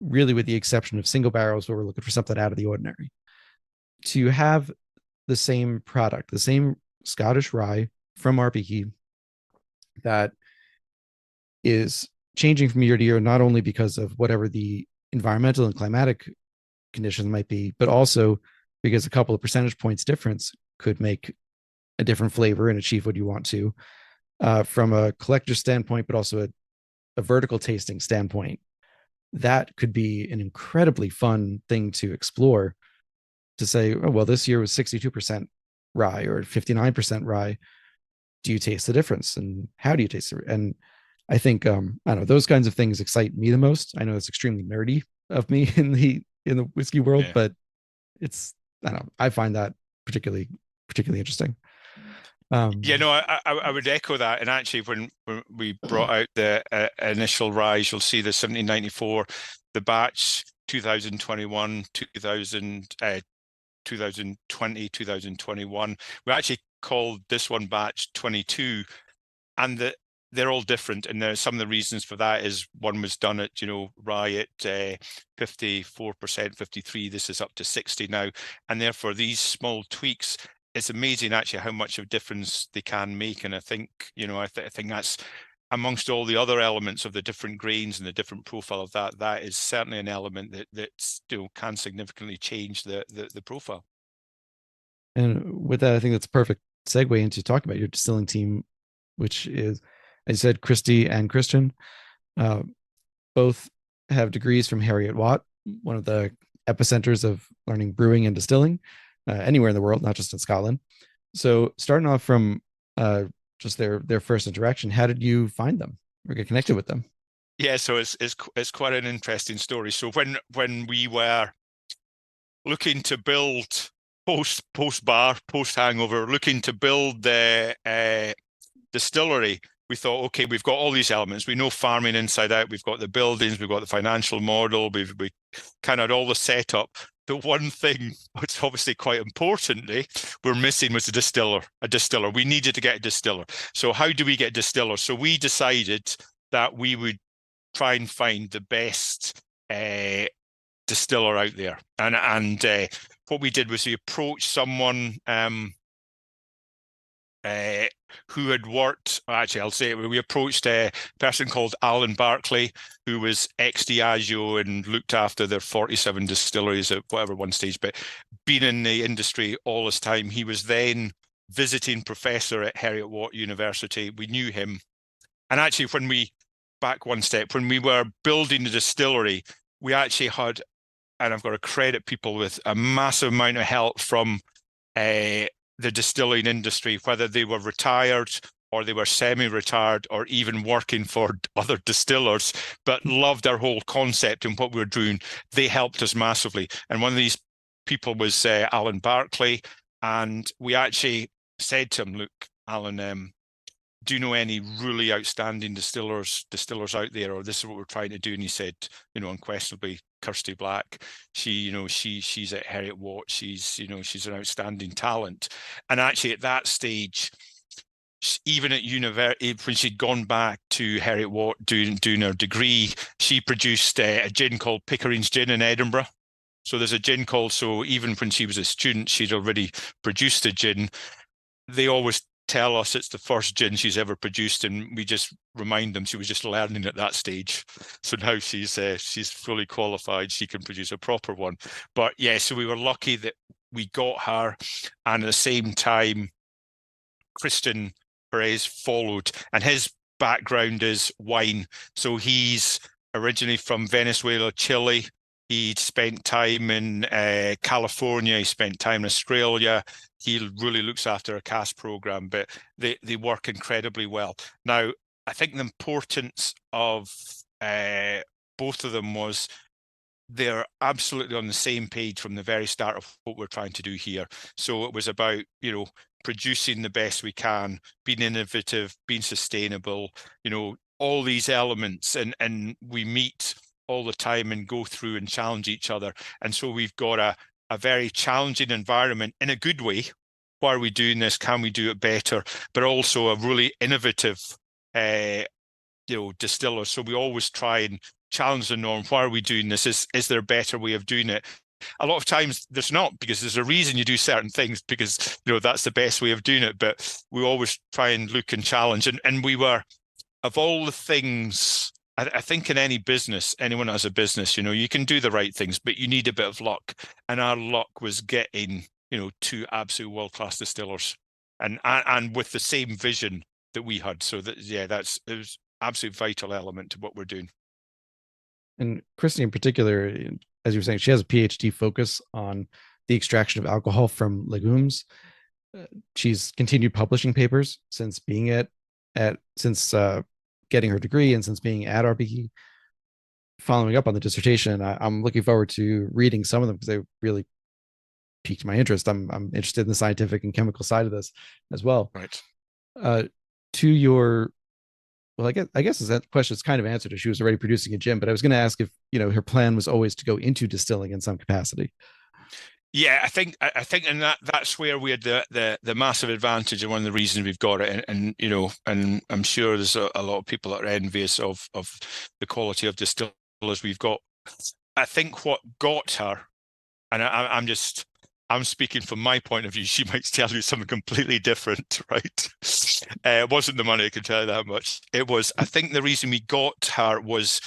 really with the exception of single barrels where we're looking for something out of the ordinary. To have the same product, the same Scottish rye from Arbikie that is changing from year to year, not only because of whatever the environmental and climatic conditions might be, but also because a couple of percentage points difference could make a different flavor and achieve what you want to, from a collector standpoint, but also a vertical tasting standpoint. That could be an incredibly fun thing to explore, to say, oh, well, this year was 62% rye or 59% rye. Do you taste the difference? And how do you taste it? And I think, I don't know, those kinds of things excite me the most. I know it's extremely nerdy of me in the whiskey world, but it's, I don't know, I find that particularly interesting. I would echo that. And actually, when we brought out the initial rise, you'll see the 1794, the batch 2021, 2020, 2021. We actually called this one batch 22, and they're all different. And there's some of the reasons for that is one was done at, rye at 54%, 53. This is up to 60 now. And therefore, these small tweaks, it's amazing actually how much of a difference they can make. And I think, I think that's amongst all the other elements of the different grains and the different profile of that is certainly an element that still can significantly change the profile. And with that, I think that's a perfect segue into talking about your distilling team, which is, as I said, Kirsty and Christian, both have degrees from Heriot-Watt, one of the epicenters of learning brewing and distilling anywhere in the world, not just in Scotland. So starting off from just their first interaction, how did you find them or get connected with them? Yeah, so it's quite an interesting story. So when we were looking to build post bar, post hangover, looking to build the distillery, we thought, okay, we've got all these elements. We know farming inside out. We've got the buildings. We've got the financial model. We kind of had all the setup. The one thing, which obviously quite importantly, we're missing was a distiller. We needed to get a distiller. So how do we get a distiller? So we decided that we would try and find the best distiller out there. And what we did was we approached someone who had worked, actually, I'll say it, we approached a person called Alan Barclay, who was ex-Diageo and looked after their 47 distilleries at whatever one stage, but been in the industry all this time. He was then visiting professor at Heriot-Watt University. We knew him. And actually, back one step, when we were building the distillery, we actually had, and I've got to credit people with a massive amount of help from the distilling industry, whether they were retired or they were semi-retired or even working for other distillers, but loved our whole concept and what we were doing. They helped us massively. And one of these people was Alan Barclay. And we actually said to him, look, Alan, do you know any really outstanding distillers out there, or this is what we're trying to do? And he said, unquestionably, Kirsty Black. She's at Heriot-Watt. She's an outstanding talent. And actually, at that stage, even at university, when she'd gone back to Heriot-Watt doing her degree, she produced a gin called Pickering's Gin in Edinburgh. So there's a gin called. So even when she was a student, she'd already produced a gin. They always tell us it's the first gin she's ever produced, and we just remind them she was just learning at that stage. So now she's fully qualified. She can produce a proper one. But yeah, so we were lucky that we got her, and at the same time, Christian Perez followed, and his background is wine. So he's originally from Venezuela, Chile. He spent time in California. He spent time in Australia. He really looks after a cask program, but they work incredibly well. Now, I think the importance of both of them was they're absolutely on the same page from the very start of what we're trying to do here. So it was about, producing the best we can, being innovative, being sustainable, all these elements, and we meet all the time and go through and challenge each other. And so we've got a very challenging environment in a good way. Why are we doing this? Can we do it better? But also a really innovative distillers. So we always try and challenge the norm. Why are we doing this? Is there a better way of doing it? A lot of times there's not, because there's a reason you do certain things, because that's the best way of doing it. But we always try and look and challenge. And we were, of all the things, I think in any business, anyone that has a business, you can do the right things, but you need a bit of luck. And our luck was getting, two absolute world-class distillers, and with the same vision that we had. So that, it was absolute vital element to what we're doing. And Kirsty in particular, as you were saying, she has a PhD focus on the extraction of alcohol from legumes. She's continued publishing papers since being getting her degree and since being at Arbikie. Following up on the dissertation, I'm looking forward to reading some of them because they really piqued my interest. I'm interested in the scientific and chemical side of this as well. Right. To your Well, I guess that question is kind of answered as she was already producing a gin, but I was going to ask if, her plan was always to go into distilling in some capacity. Yeah, I think and that's where we had the massive advantage, and one of the reasons we've got it. And I'm sure there's a lot of people that are envious of the quality of distillers we've got. I think what got her, and I'm speaking from my point of view. She might tell you something completely different, right? It wasn't the money, I can tell you that much. It was, I think the reason we got her was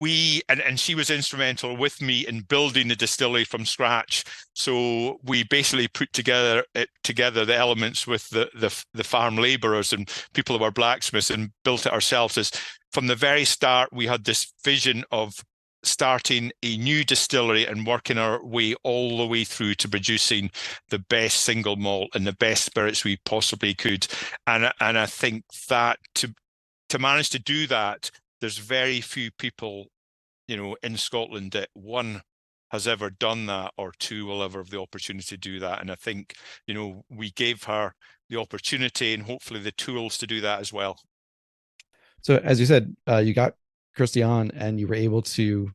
and she was instrumental with me in building the distillery from scratch. So we basically put together the elements with the farm labourers and people who were blacksmiths, and built it ourselves. As from the very start, we had this vision of starting a new distillery and working our way all the way through to producing the best single malt and the best spirits we possibly could. And I think that to manage to do that, there's very few people, in Scotland that, one, has ever done that, or two, will ever have the opportunity to do that. And I think, we gave her the opportunity and hopefully the tools to do that as well. So as you said, you got Kirsty on and you were able to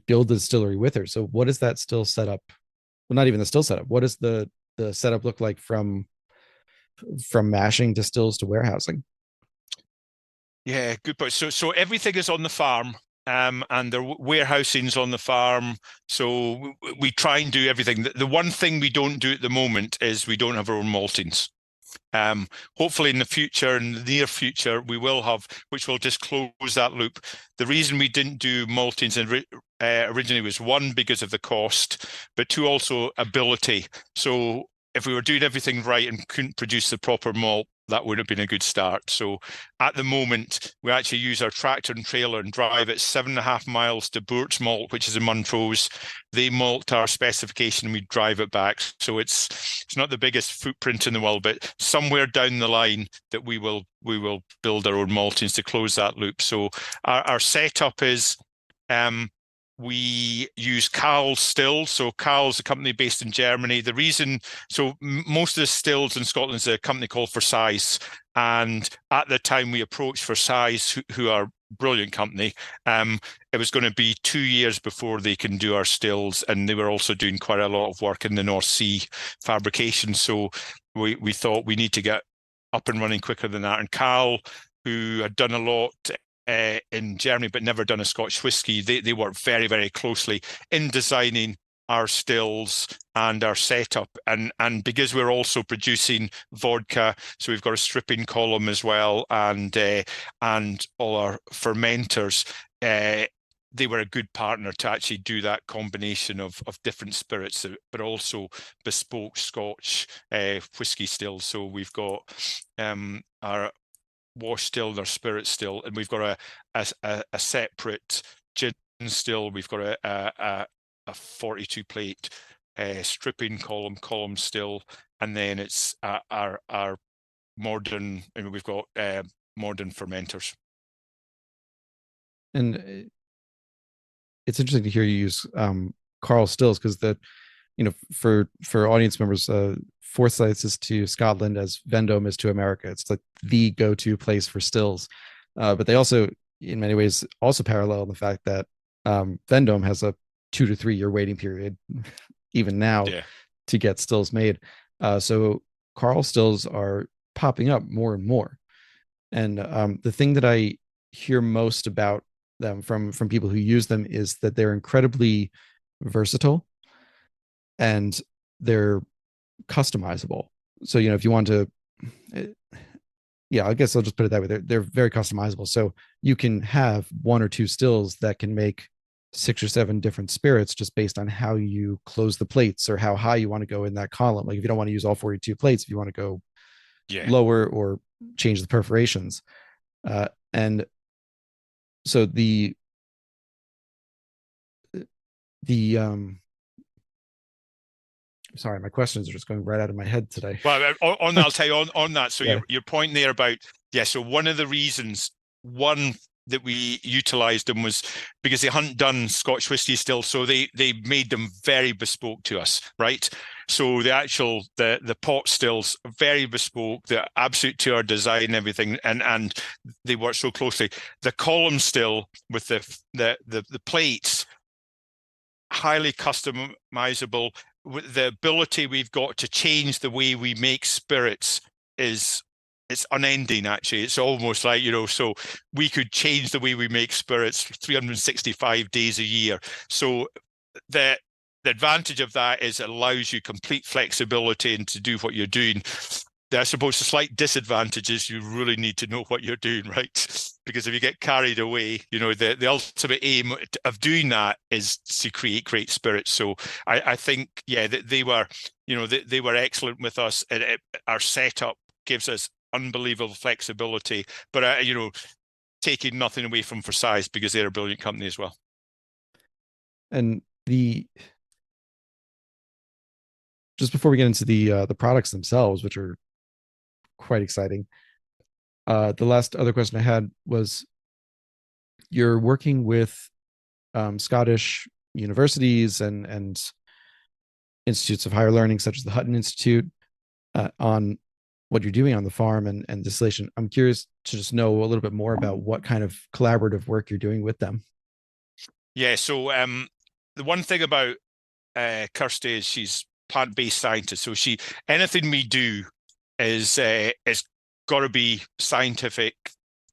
build the distillery with her. So what does that still set up? Well, not even the still setup. What does the setup look like from mashing to stills to warehousing? Yeah, good point. So everything is on the farm, and the warehousing's on the farm. So we try and do everything. The one thing we don't do at the moment is we don't have our own maltings. Hopefully in the future, in the near future, we will have, which will just close that loop. The reason we didn't do maltings originally was, one, because of the cost, but two, also ability. So if we were doing everything right and couldn't produce the proper malt, that would have been a good start. So at the moment, we actually use our tractor and trailer and drive it 7.5 miles to Boort's Malt, which is in Montrose. They malt our specification and we drive it back. So it's not the biggest footprint in the world, but somewhere down the line that we will build our own maltings to close that loop. So our setup is, we use Carl's stills. So Carl's a company based in Germany. The reason, most of the stills in Scotland is a company called Forsyth. And at the time we approached Forsyth, who are a brilliant company, it was going to be 2 years before they can do our stills. And they were also doing quite a lot of work in the North Sea fabrication. So we thought we need to get up and running quicker than that. And Carl, who had done a lot in Germany but never done a Scotch whisky, they work very, very closely in designing our stills and our setup, and because we're also producing vodka, so we've got a stripping column as well, and all our fermenters, they were a good partner to actually do that combination of different spirits, but also bespoke Scotch whisky stills. So we've got our wash still, their spirit still, and we've got a separate gin still. We've got a 42 plate stripping column still, and then it's our modern. I mean, we've got modern fermenters. And it's interesting to hear you use Carl Stills, because for audience members, Forsyths is to Scotland as Vendome is to America. It's like the go-to place for stills, but they also, in many ways, also parallel in the fact that Vendome has a 2 to 3 year waiting period, even now, to get stills made. So Carl Stills are popping up more and more, and the thing that I hear most about them from people who use them is that they're incredibly versatile and they're customizable. So, if you want to, I guess I'll just put it that way. They're very customizable. So you can have 1 or 2 stills that can make 6 or 7 different spirits just based on how you close the plates or how high you want to go in that column. Like if you don't want to use all 42 plates, if you want to go lower or change the perforations. And so the sorry, my questions are just going right out of my head today. Well, on that, I'll tell you on that. So your point there about, so one of the reasons, that we utilized them was because they hadn't done Scotch whisky still, so they made them very bespoke to us, right? So the pot stills very bespoke, they're absolute to our design and everything, and they work so closely. The column still with the plates, highly customizable. With the ability we've got to change the way we make spirits it's unending. Actually, it's almost like, so we could change the way we make spirits 365 days a year. So the advantage of that is it allows you complete flexibility and to do what you're doing. I suppose the slight disadvantage is you really need to know what you're doing, right? Because if you get carried away, the ultimate aim of doing that is to create great spirits. So I think, they were, they were excellent with us. And our setup gives us unbelievable flexibility, but taking nothing away from Forsyth, because they're a brilliant company as well. And just before we get into the products themselves, which are quite exciting, the last other question I had was, you're working with Scottish universities and institutes of higher learning, such as the Hutton Institute, on what you're doing on the farm and distillation. I'm curious to just know a little bit more about what kind of collaborative work you're doing with them. Yeah, so the one thing about Kirsty is she's plant-based scientist. So anything we do is got to be scientific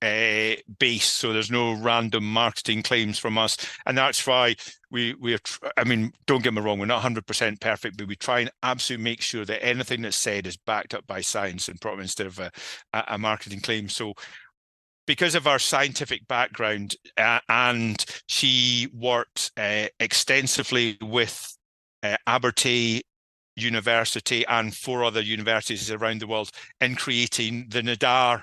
based. So there's no random marketing claims from us, and that's why we're. I mean, don't get me wrong, we're not 100% perfect, but we try and absolutely make sure that anything that's said is backed up by science, and probably instead of a marketing claim. So, because of our scientific background, and she worked extensively with Arbikie University and 4 other universities around the world in creating the Nadar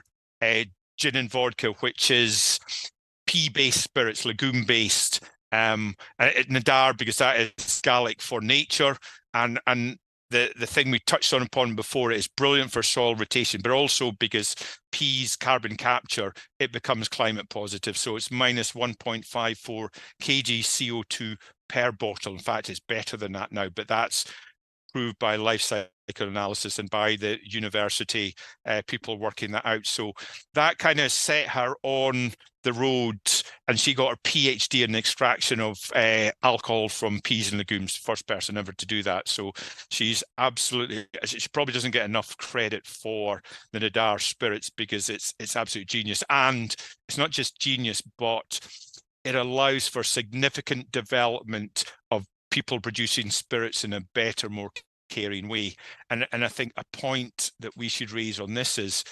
gin and vodka, which is pea-based spirits, legume-based. Nadar, because that is Gaelic for nature, and the thing we touched upon before, is brilliant for soil rotation, but also because peas carbon capture, it becomes climate positive. So it's minus 1.54 kg CO2 per bottle. In fact, it's better than that now, but that's proved by life cycle analysis and by the university people working that out. So that kind of set her on the road, and she got her PhD in the extraction of alcohol from peas and legumes. First person ever to do that. So she's absolutely, she probably doesn't get enough credit for the Nadar spirits, because it's absolute genius. And it's not just genius, but it allows for significant development of people producing spirits in a better, more caring way. And I think a point that we should raise on this is,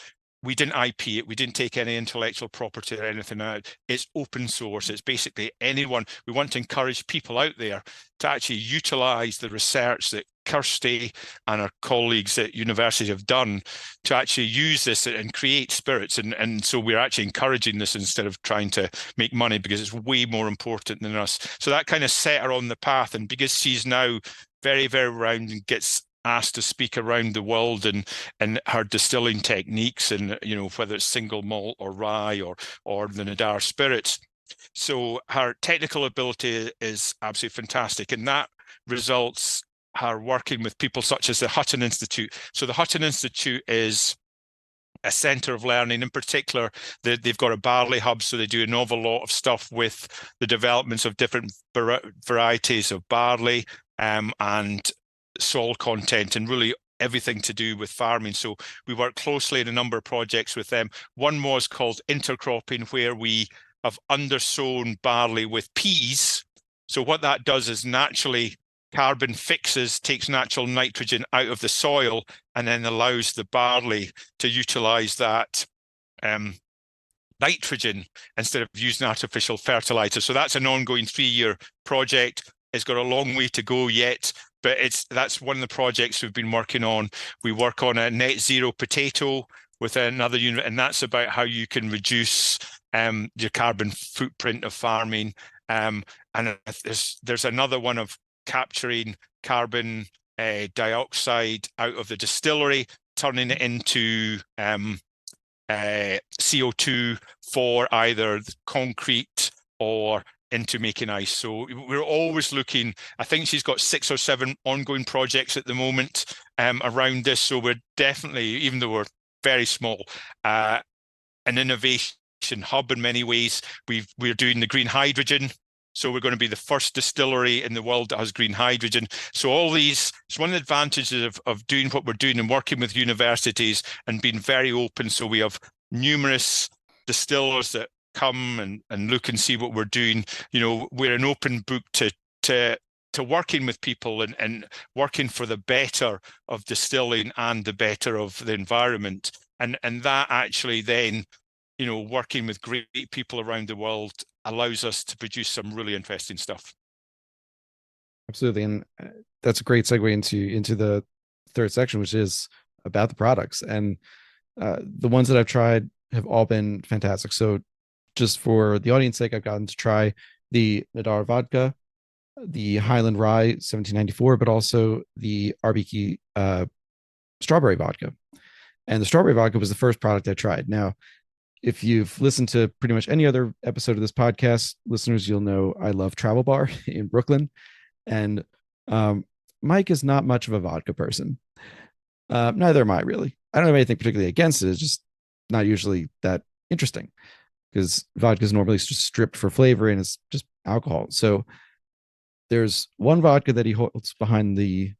we didn't IP it. We didn't take any intellectual property or anything out. It's open source. It's basically anyone. We want to encourage people out there to actually utilize the research that Kirsty and our colleagues at university have done to actually use this and create spirits. And so we're actually encouraging this instead of trying to make money, because it's way more important than us. So that kind of set her on the path. And because she's now very, very round and gets asked to speak around the world and her distilling techniques, and whether it's single malt or rye or the Nadar spirits. So her technical ability is absolutely fantastic, and that results her working with people such as the Hutton Institute. So the Hutton Institute is a centre of learning. In particular, they've got a barley hub, so they do an awful lot of stuff with the developments of different varieties of barley and soil content, and really everything to do with farming. So we work closely in a number of projects with them. One was called intercropping, where we have undersown barley with peas. So what that does is naturally carbon fixes, takes natural nitrogen out of the soil, and then allows the barley to utilize that nitrogen instead of using artificial fertilizer. So that's an ongoing 3-year project. It's got a long way to go yet, but that's one of the projects we've been working on. We work on a net zero potato with another unit, and that's about how you can reduce your carbon footprint of farming. And there's another one of capturing carbon dioxide out of the distillery, turning it into CO2 for either concrete or into making ice. So we're always looking. I think she's got 6 or 7 ongoing projects at the moment around this. So we're definitely, even though we're very small, an innovation hub in many ways. We're doing the green hydrogen. So we're going to be the first distillery in the world that has green hydrogen. So all these, it's one of the advantages of doing what we're doing and working with universities and being very open. So we have numerous distillers that come and look and see what we're doing. We're an open book to working with people and working for the better of distilling and the better of the environment. And that actually then, working with great people around the world allows us to produce some really interesting stuff. Absolutely. And that's a great segue into the third section, which is about the products. And the ones that I've tried have all been fantastic. So just for the audience sake, I've gotten to try the Nadar vodka, the Highland Rye 1794, but also the Arbikie strawberry vodka. And the strawberry vodka was the first product I tried. Now, if you've listened to pretty much any other episode of this podcast, listeners, you'll know I love Travel Bar in Brooklyn. And Mike is not much of a vodka person. Neither am I, really. I don't have anything particularly against it. It's just not usually that interesting, because vodka is normally just stripped for flavor and it's just alcohol. So there's one vodka that he holds behind the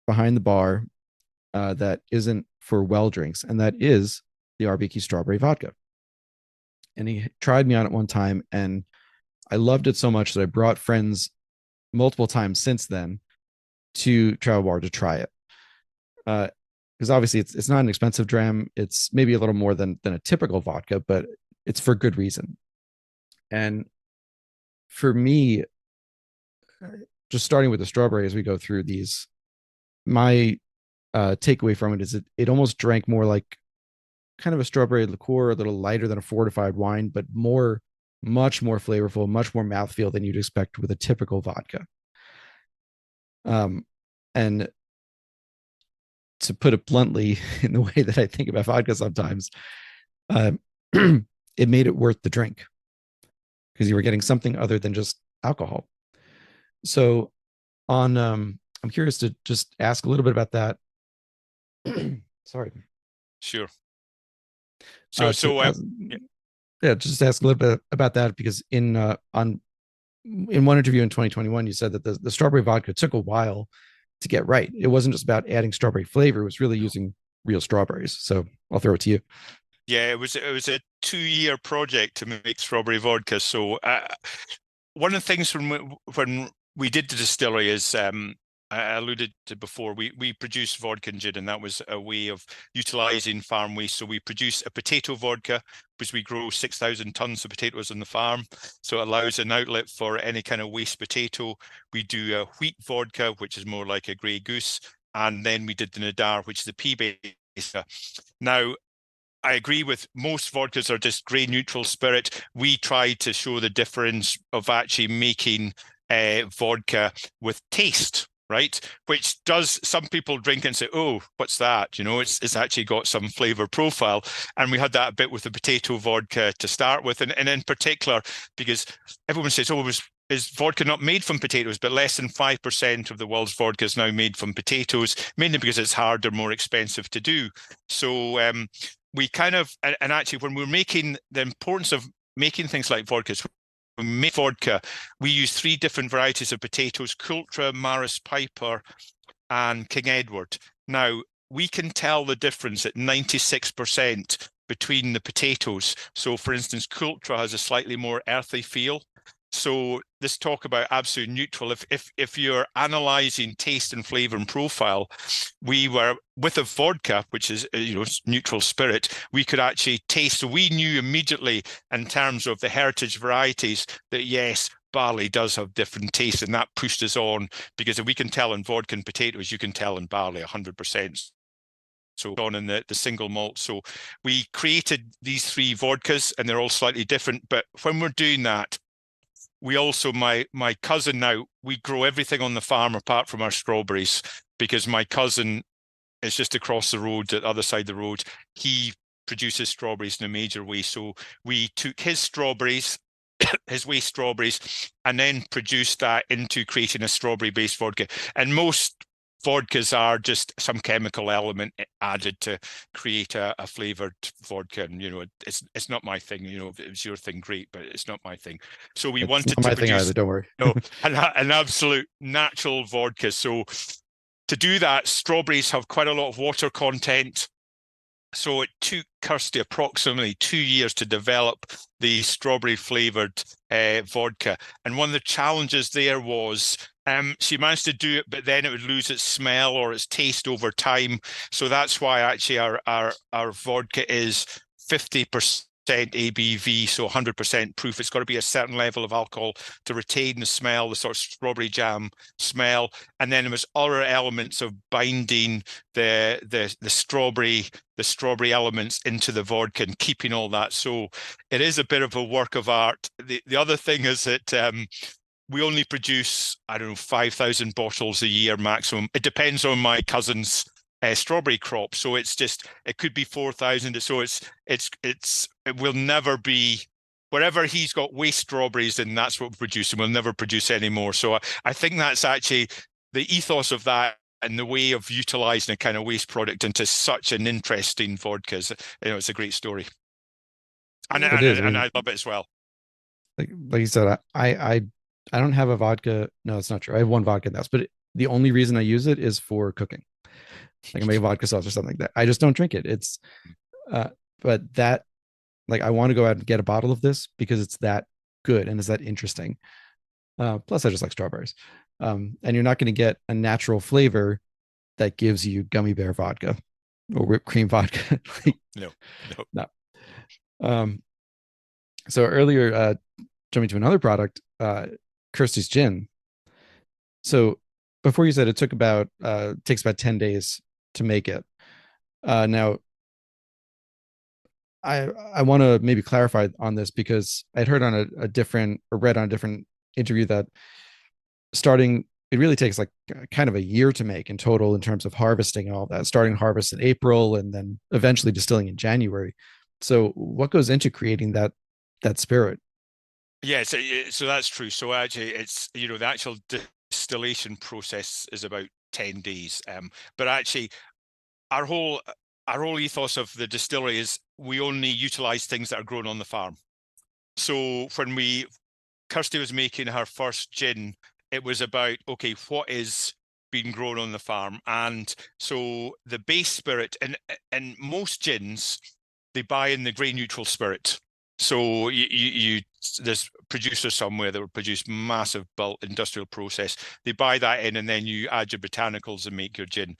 bar that isn't for well drinks, and that is the Arbikie strawberry vodka. And he tried me on it one time, and I loved it so much that I brought friends multiple times since then to Travel Bar to try it. Because obviously it's not an expensive dram. It's maybe a little more than a typical vodka, but it's for good reason. And for me, just starting with the strawberry as we go through these, my takeaway from it is it almost drank more like kind of a strawberry liqueur, a little lighter than a fortified wine, but much more flavorful, much more mouthfeel than you'd expect with a typical vodka. And to put it bluntly, in the way that I think about vodka sometimes, it made it worth the drink, because you were getting something other than just alcohol. So I'm curious to just ask a little bit about that. Sorry. Sure. Just ask a little bit about that, because in one interview in 2021, you said that the strawberry vodka took a while to get right. It wasn't just about adding strawberry flavor; it was really using real strawberries. So I'll throw it to you. Yeah, it was a 2-year project to make strawberry vodka. So one of the things when we did the distillery is I alluded to before, we produce vodka and gin, and that was a way of utilizing farm waste. So we produce a potato vodka because we grow 6,000 tons of potatoes on the farm. So it allows an outlet for any kind of waste potato. We do a wheat vodka, which is more like a Grey Goose. And then we did the Nadar, which is the pea-based. Now, I agree with most vodkas are just grain neutral spirit. We tried to show the difference of actually making vodka with taste, right? Which does, some people drink and say, oh, what's that? You know, it's actually got some flavor profile. And we had that a bit with the potato vodka to start with. And in particular, because everyone says, oh, is vodka not made from potatoes? But less than 5% of the world's vodka is now made from potatoes, mainly because it's harder, more expensive to do. So we kind of, and actually when we're making, the importance of making things like vodkas, when we make vodka, we use 3 different varieties of potatoes: Coulter, Maris Piper, and King Edward. Now, we can tell the difference at 96% between the potatoes. So for instance, Coulter has a slightly more earthy feel. So this talk about absolute neutral, if you're analyzing taste and flavor and profile, we were with a vodka, which is neutral spirit, we could actually taste. So we knew immediately in terms of the heritage varieties that yes, barley does have different tastes, and that pushed us on, because if we can tell in vodka and potatoes, you can tell in barley 100%. So on in the single malt. So we created these 3 vodkas, and they're all slightly different. But when we're doing that, we also, my cousin now, we grow everything on the farm apart from our strawberries, because my cousin is just across the road, at the other side of the road. He produces strawberries in a major way. So we took his strawberries, his waste strawberries, and then produced that into creating a strawberry-based vodka. And most vodkas are just some chemical element added to create a flavored vodka. And it's not my thing. If it was your thing, great, but it's not my thing. So we wanted not my to thing produce either, don't worry. an absolute natural vodka. So to do that, strawberries have quite a lot of water content. So it took Kirsty approximately 2 years to develop the strawberry flavored vodka. And one of the challenges there was she managed to do it, but then it would lose its smell or its taste over time. So that's why actually our vodka is 50% ABV, so 100% proof. It's got to be a certain level of alcohol to retain the smell, the sort of strawberry jam smell. And then there was other elements of binding the strawberry elements into the vodka and keeping all that. So it is a bit of a work of art. The other thing is that we only produce, 5,000 bottles a year maximum. It depends on my cousin's strawberry crop. So it could be 4,000. So it will never be, wherever he's got waste strawberries, and that's what we produce, and we'll never produce any more. So I think that's actually the ethos of that, and the way of utilizing a kind of waste product into such an interesting vodka. It's a great story. And I love it as well. Like you said, I don't have a vodka. No, it's not true. I have one vodka in the house, but the only reason I use it is for cooking. Like I make vodka sauce or something like that. I just don't drink it. It's, but that, like, I want to go out and get a bottle of this because it's that good and it's that interesting. Plus, I just like strawberries. And you're not going to get a natural flavor that gives you gummy bear vodka or whipped cream vodka. No. So earlier, jumping to another product, Kirsty's gin. So before you said it takes about 10 days to make it. Now, I want to maybe clarify on this, because I'd heard on read on a different interview that it really takes like kind of a year to make in total in terms of harvesting and all that, starting harvest in April and then eventually distilling in January. So what goes into creating that spirit? Yeah, so that's true. So actually it's, the actual distillation process is about 10 days. But actually our whole ethos of the distillery is we only utilize things that are grown on the farm. So when Kirsty was making her first gin, it was about, okay, what is being grown on the farm? And so the base spirit, and most gins, they buy in the grain neutral spirit. So there's producers somewhere that will produce massive bulk industrial process. They buy that in, and then you add your botanicals and make your gin.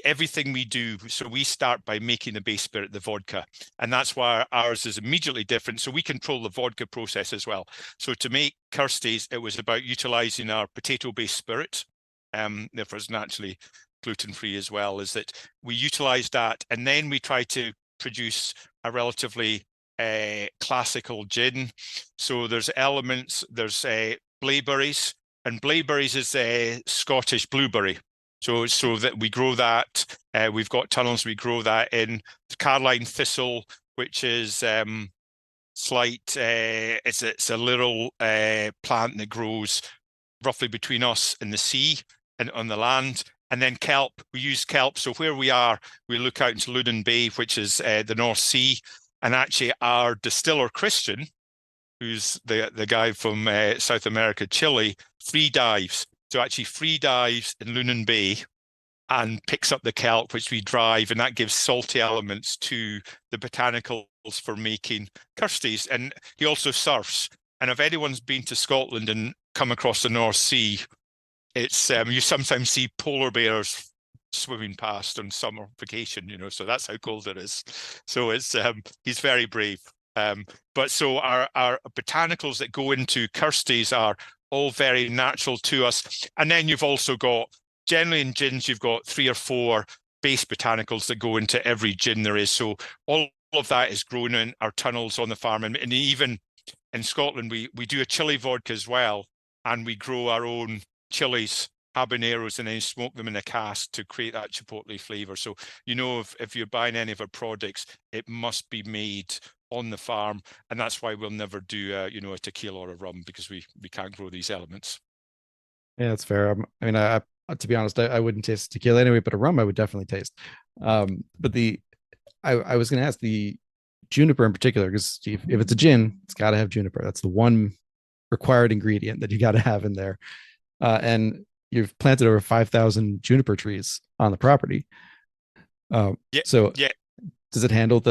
Everything we do, so we start by making the base spirit, the vodka, and that's why ours is immediately different. So we control the vodka process as well. So to make Kirsty's, it was about utilizing our potato-based spirit, therefore it's naturally gluten-free as well. Is that we utilize that, and then we try to produce a relatively classical gin. So there's elements, there's blaeberries, and blaeberries is Scottish blueberry. So that we grow that. We've got tunnels, we grow that in. Carline thistle, which is slight, it's a little plant that grows roughly between us and the sea and on the land. And then kelp, we use kelp. So where we are, we look out into Lunan Bay, which is the North Sea. And actually our distiller, Christian, who's the guy from South America, Chile, free dives. So actually free dives in Lunan Bay and picks up the kelp, which we drive, and that gives salty elements to the botanicals for making Kirsty's. And he also surfs. And if anyone's been to Scotland and come across the North Sea, it's you sometimes see polar bears swimming past on summer vacation, so that's how cold it is. So it's he's very brave. But so our botanicals that go into Kirsty's are all very natural to us. And then you've also got, generally in gins, you've got 3 or 4 base botanicals that go into every gin there is. So all of that is grown in our tunnels on the farm. And even in Scotland, we do a chili vodka as well. And we grow our own chilies, habaneros, and then smoke them in a cask to create that chipotle flavor. So, if you're buying any of our products, it must be made on the farm. And that's why we'll never do, a tequila or a rum, because we can't grow these elements. Yeah, that's fair. I mean, I to be honest, I wouldn't taste tequila anyway, but a rum I would definitely taste. But I was going to ask the juniper in particular, because if it's a gin, it's got to have juniper. That's the one required ingredient that you got to have in there. And you've planted over 5,000 juniper trees on the property. So does it handle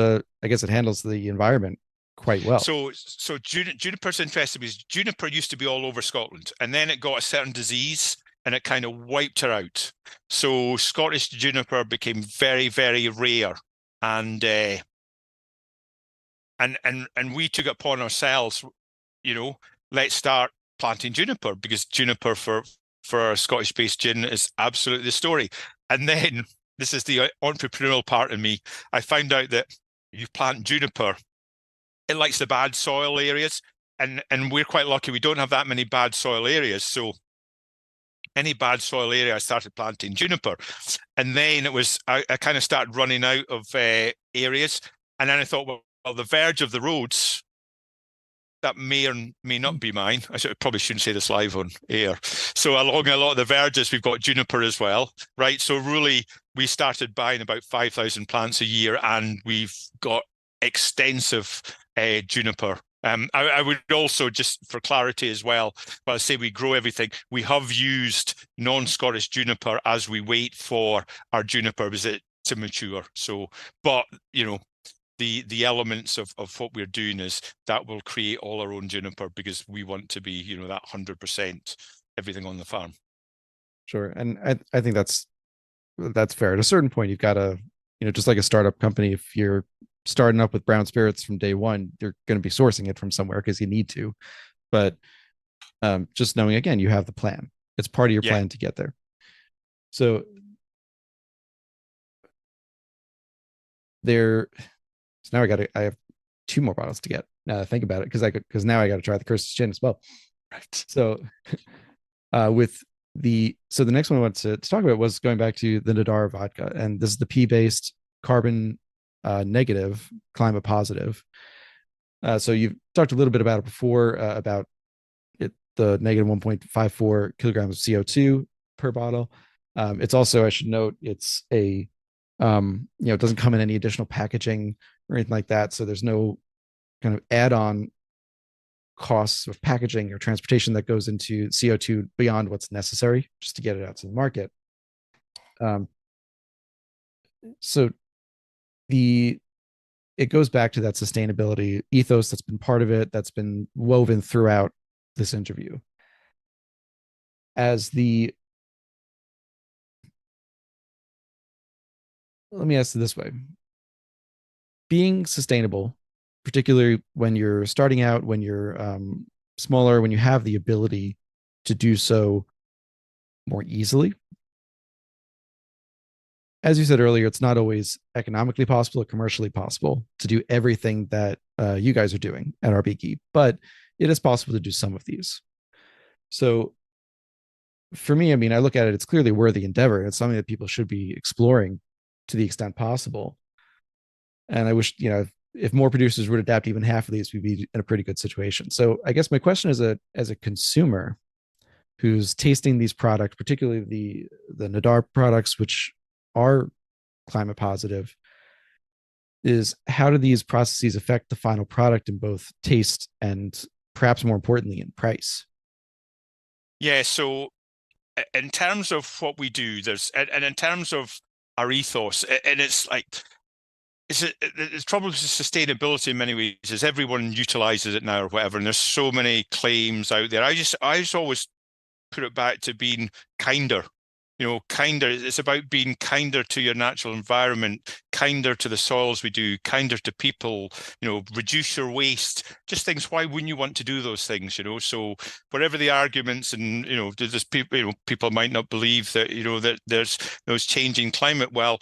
I guess it handles the environment quite well. So juniper's interesting, because juniper used to be all over Scotland, and then it got a certain disease and it kind of wiped her out. So Scottish juniper became very, very rare, and we took it upon ourselves, let's start planting juniper, because juniper for a Scottish-based gin is absolutely the story. And then, this is the entrepreneurial part of me, I found out that you plant juniper, it likes the bad soil areas, and we're quite lucky, we don't have that many bad soil areas. So any bad soil area, I started planting juniper. And then I kind of started running out of areas. And then I thought, well, the verge of the roads, that may or may not be mine. Probably shouldn't say this live on air. So along a lot of the verges, we've got juniper as well, right? So really, we started buying about 5,000 plants a year, and we've got extensive juniper. I would also, just for clarity as well, while I say we grow everything, we have used non-Scottish juniper as we wait for our juniper to mature. So, but the elements of what we're doing is that we'll create all our own juniper, because we want to be, that 100% everything on the farm. Sure. And I think that's fair. At a certain point, you've got to, just like a startup company, if you're starting up with brown spirits from day one, you're going to be sourcing it from somewhere because you need to. But just knowing, again, you have the plan. It's part of your plan to get there. So now I have 2 more bottles to get. Now I think about it, because now I got to try the Kirsty's gin as well. Right. So the next one I wanted to talk about was going back to the Nadar vodka, and this is the pea-based, carbon negative, climate positive. So you've talked a little bit about it before, about the negative 1.54 kilograms of CO2 per bottle. It's also, I should note, it's it doesn't come in any additional packaging or anything like that. So there's no kind of add-on costs of packaging or transportation that goes into CO2 beyond what's necessary just to get it out to the market. So it goes back to that sustainability ethos that's been part of it, that's been woven throughout this interview. As the Let me ask it this way: being sustainable, particularly when you're starting out, when you're smaller, when you have the ability to do so more easily. As you said earlier, it's not always economically possible or commercially possible to do everything that you guys are doing at Arbikie, but it is possible to do some of these. So for me, I mean, I look at it, it's clearly a worthy endeavor. It's something that people should be exploring to the extent possible. And I wish, if more producers would adapt even half of these, we'd be in a pretty good situation. So I guess my question as a consumer who's tasting these products, particularly the Nadar products, which are climate positive, is how do these processes affect the final product in both taste and perhaps more importantly in price? Yeah, so in terms of what we do, and in terms of our ethos, and it's like it's trouble with sustainability in many ways is everyone utilizes it now or whatever, and there's so many claims out there. I just always put it back to being kinder. Kinder. It's about being kinder to your natural environment, kinder to the soils we do, kinder to people, reduce your waste, just things. Why wouldn't you want to do those things, So whatever the arguments and, there's people, people might not believe that, that there's those changing climate. Well,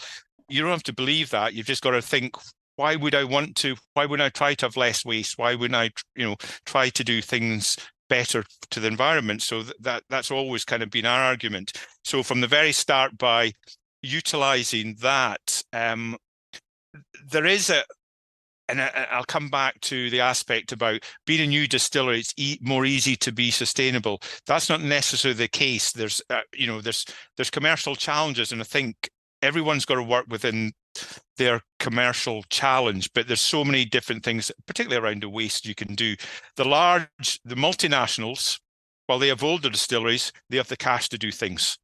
you don't have to believe that. You've just got to think, why would I try to have less waste? Why wouldn't I, try to do things better to the environment? So that's always kind of been our argument. So from the very start, by utilizing that, there is and I'll come back to the aspect about being a new distillery. It's more easy to be sustainable. That's not necessarily the case. There's commercial challenges, and I think everyone's got to work within their commercial challenge, but there's so many different things, particularly around the waste, you can do. The multinationals, while they have older distilleries, they have the cash to do things.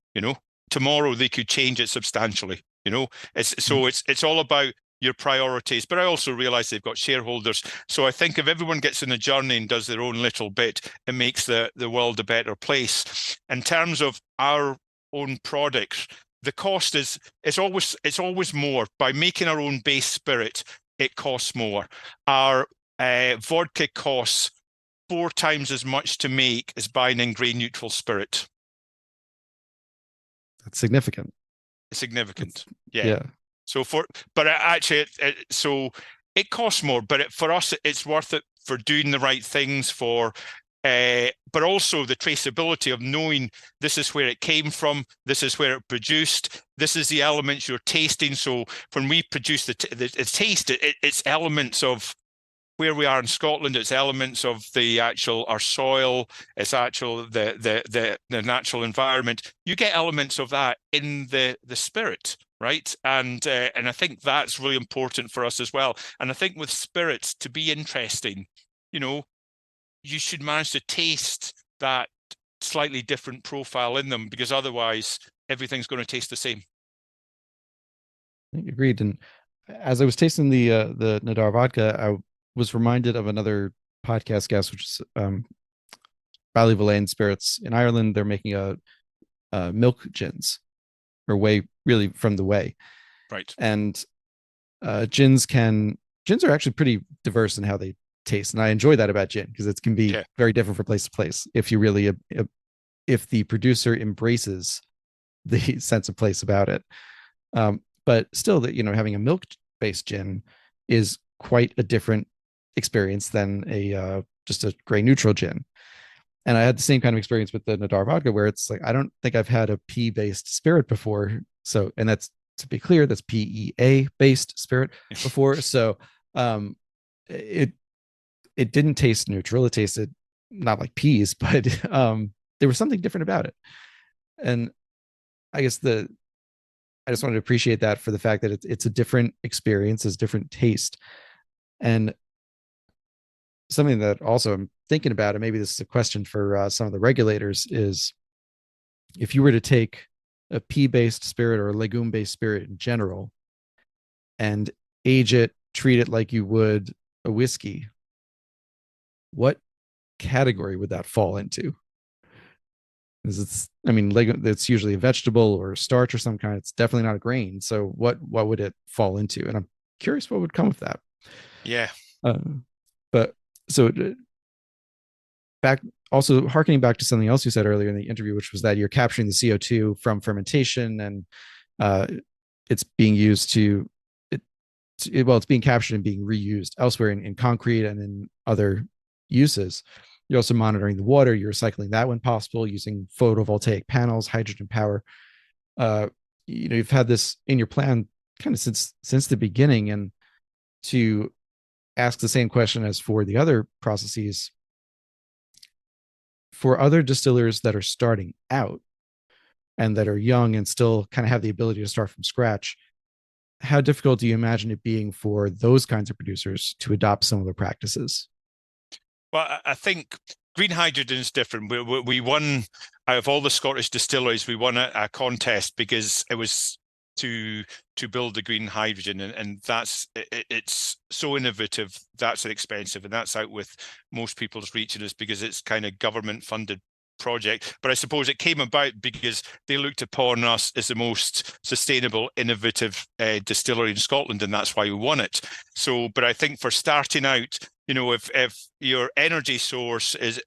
Tomorrow they could change it substantially. It's all about your priorities, but I also realize they've got shareholders. So I think if everyone gets in the journey and does their own little bit, it makes the world a better place. In terms of our own products, the cost it's always more. By making our own base spirit, it costs more. Our vodka costs 4 times as much to make as buying in grain neutral spirit. That's significant. Significant. Yeah. So it costs more, but for us, it's worth it for doing the right things, but also the traceability of knowing this is where it came from, this is where it produced, this is the elements you're tasting. So when we produce the taste, it's elements of where we are in Scotland, it's elements of our soil, it's the natural environment. You get elements of that in the spirit, right? And I think that's really important for us as well. And I think with spirits, to be interesting, you should manage to taste that slightly different profile in them, because otherwise everything's going to taste the same. Agreed. And as I was tasting the Nadar vodka, I was reminded of another podcast guest, which is Ballyvolane Spirits in Ireland. They're making a milk gins, or whey, really from the whey. Right. And gins are actually pretty diverse in how they taste, and I enjoy that about gin, because it can be very different from place to place if you really if the producer embraces the sense of place about it. But still, that having a milk based gin is quite a different experience than just a grain neutral gin. And I had the same kind of experience with the Nadar vodka, where it's like, I don't think I've had a pea based spirit before. So, and that's, to be clear, that's PEA based spirit before. So it didn't taste neutral. It tasted not like peas, but there was something different about it. And I guess I just wanted to appreciate that, for the fact that it's a different experience, it's different taste. And something that also I'm thinking about, and maybe this is a question for some of the regulators, is if you were to take a pea-based spirit or a legume-based spirit in general and age it treat it like you would a whiskey, what category would that fall into? Because I mean, it's usually a vegetable or a starch or some kind. It's definitely not a grain. So what would it fall into? And I'm curious what would come of that. Yeah. Uh, but so back also harkening back to something else you said earlier in the interview, which was that you're capturing the CO2 from fermentation and uh, it's being used to it's being captured and being reused elsewhere in concrete and in other uses. You're also monitoring the water. You're recycling that when possible using photovoltaic panels, hydrogen power. You've had this in your plan kind of since the beginning, and to ask the same question as for the other processes for other distillers that are starting out and that are young and still kind of have the ability to start from scratch. How difficult do you imagine it being for those kinds of producers to adopt some of the practices? Well, I think green hydrogen is different. We won out of all the Scottish distilleries. We won a contest because it was to build the green hydrogen, and it's so innovative. That's expensive, and that's out with most people's reaching us because it's kind of government funded project. But I suppose it came about because they looked upon us as the most sustainable, innovative distillery in Scotland, and that's why we won it. So, but I think for starting out, if your energy source is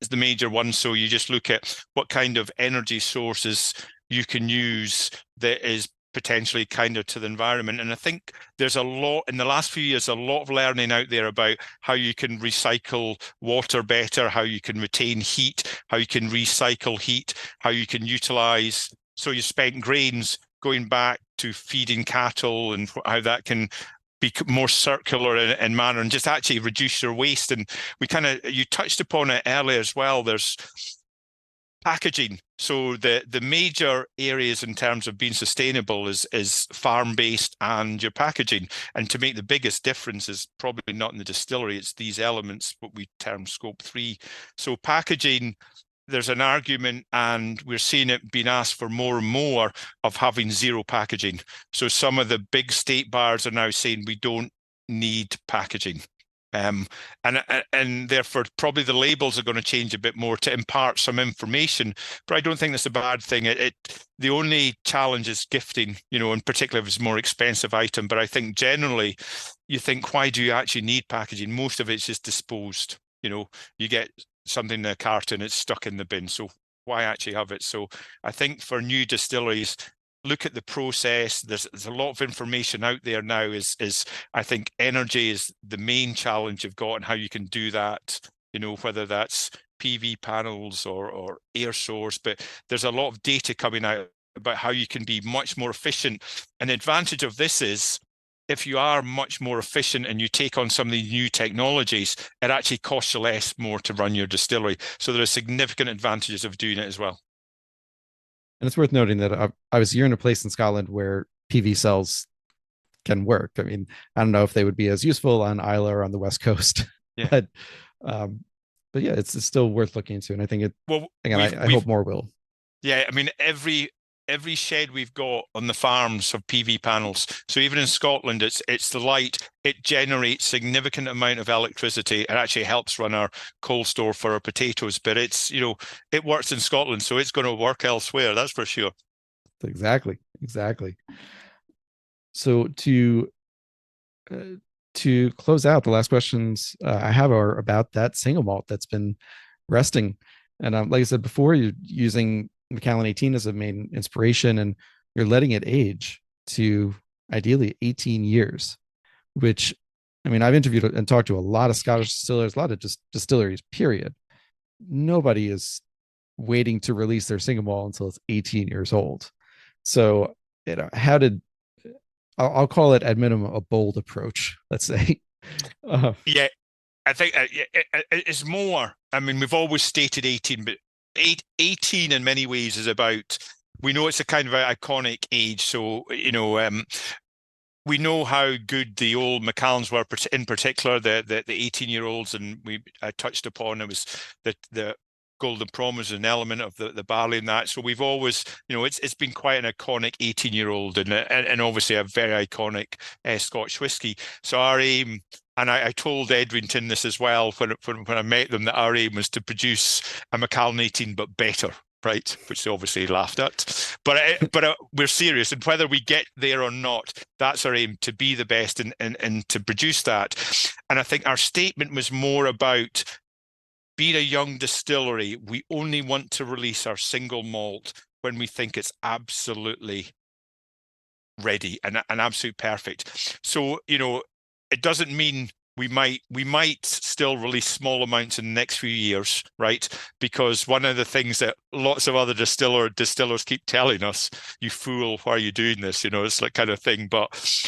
the major one, so you just look at what kind of energy sources you can use that is potentially kinder to the environment. And I think there's a lot in the last few years, a lot of learning out there about how you can recycle water better, how you can retain heat, how you can recycle heat, how you can utilize so you spent grains going back to feeding cattle and how that can be more circular in manner and just actually reduce your waste. And you touched upon it earlier as well. There's packaging. So the major areas in terms of being sustainable is farm-based and your packaging. And to make the biggest difference is probably not in the distillery, it's these elements, what we term scope 3. So packaging, there's an argument, and we're seeing it being asked for more and more of having zero packaging. So some of the big state bars are now saying we don't need packaging. And therefore probably the labels are going to change a bit more to impart some information, but I don't think that's a bad thing. The only challenge is gifting, in particular if it's a more expensive item. But I think generally you think, why do you actually need packaging? Most of it's just disposed. You get something in a carton, it's stuck in the bin. So why actually have it? So I think for new distilleries, look at the process. There's a lot of information out there now. Is I think energy is the main challenge you've got, and how you can do that. Whether that's PV panels or air source, but there's a lot of data coming out about how you can be much more efficient. An advantage of this is if you are much more efficient and you take on some of these new technologies, it actually costs you more to run your distillery. So there are significant advantages of doing it as well. And it's worth noting that you're in a place in Scotland where PV cells can work. I mean, I don't know if they would be as useful on Islay or on the West Coast, Yeah. but yeah, it's still worth looking into. And I think I hope more will. Yeah, I mean, every shed we've got on the farms have PV panels. So even in Scotland, it's the light. It generates significant amount of electricity. It actually helps run our cold store for our potatoes. But it works in Scotland, so it's going to work elsewhere. That's for sure. Exactly. So to close out, the last questions I have are about that single malt that's been resting. And like I said before, you're using Macallan 18 as a main inspiration, and you're letting it age to ideally 18 years, which, I mean, I've interviewed and talked to a lot of Scottish distillers, a lot of distilleries, period. Nobody is waiting to release their single malt until it's 18 years old. So, how did I'll call it at minimum a bold approach, let's say. Yeah, I think it's more. I mean, we've always stated 18, but 18 in many ways is about, we know it's a kind of an iconic age. So, we know how good the old Macallans were, in particular the 18-year-olds, and I touched upon it was the golden promise is an element of the barley in that. So we've always, it's been quite an iconic 18-year-old and obviously a very iconic Scotch whisky. So our aim, and I told Edrington this as well when I met them, that our aim was to produce a Macallan 18 but better. Right, which they obviously laughed at, but we're serious, and whether we get there or not, that's our aim, to be the best and to produce that. And I think our statement was more about being a young distillery. We only want to release our single malt when we think it's absolutely ready and absolute perfect. So it doesn't mean we might still release small amounts in the next few years, right? Because one of the things that lots of other distillers keep telling us, you fool, why are you doing this? It's that kind of thing. But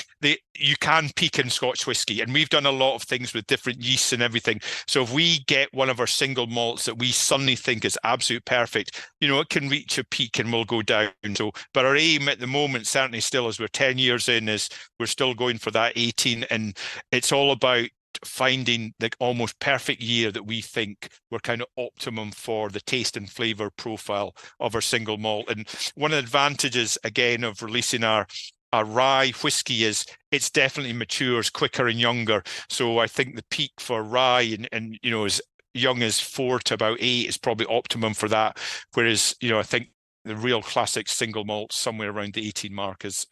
you can peak in Scotch whisky, and we've done a lot of things with different yeasts and everything. So if we get one of our single malts that we suddenly think is absolute perfect, it can reach a peak and we'll go down. So, but our aim at the moment, certainly still as we're 10 years in, is we're still going for that 18, and it's all about finding the almost perfect year that we think we're kind of optimum for the taste and flavor profile of our single malt. And one of the advantages, again, of releasing our rye whiskey is it's definitely matures quicker and younger. So I think the peak for rye and as young as 4 to about 8 is probably optimum for that. Whereas I think the real classic single malt somewhere around the 18 mark is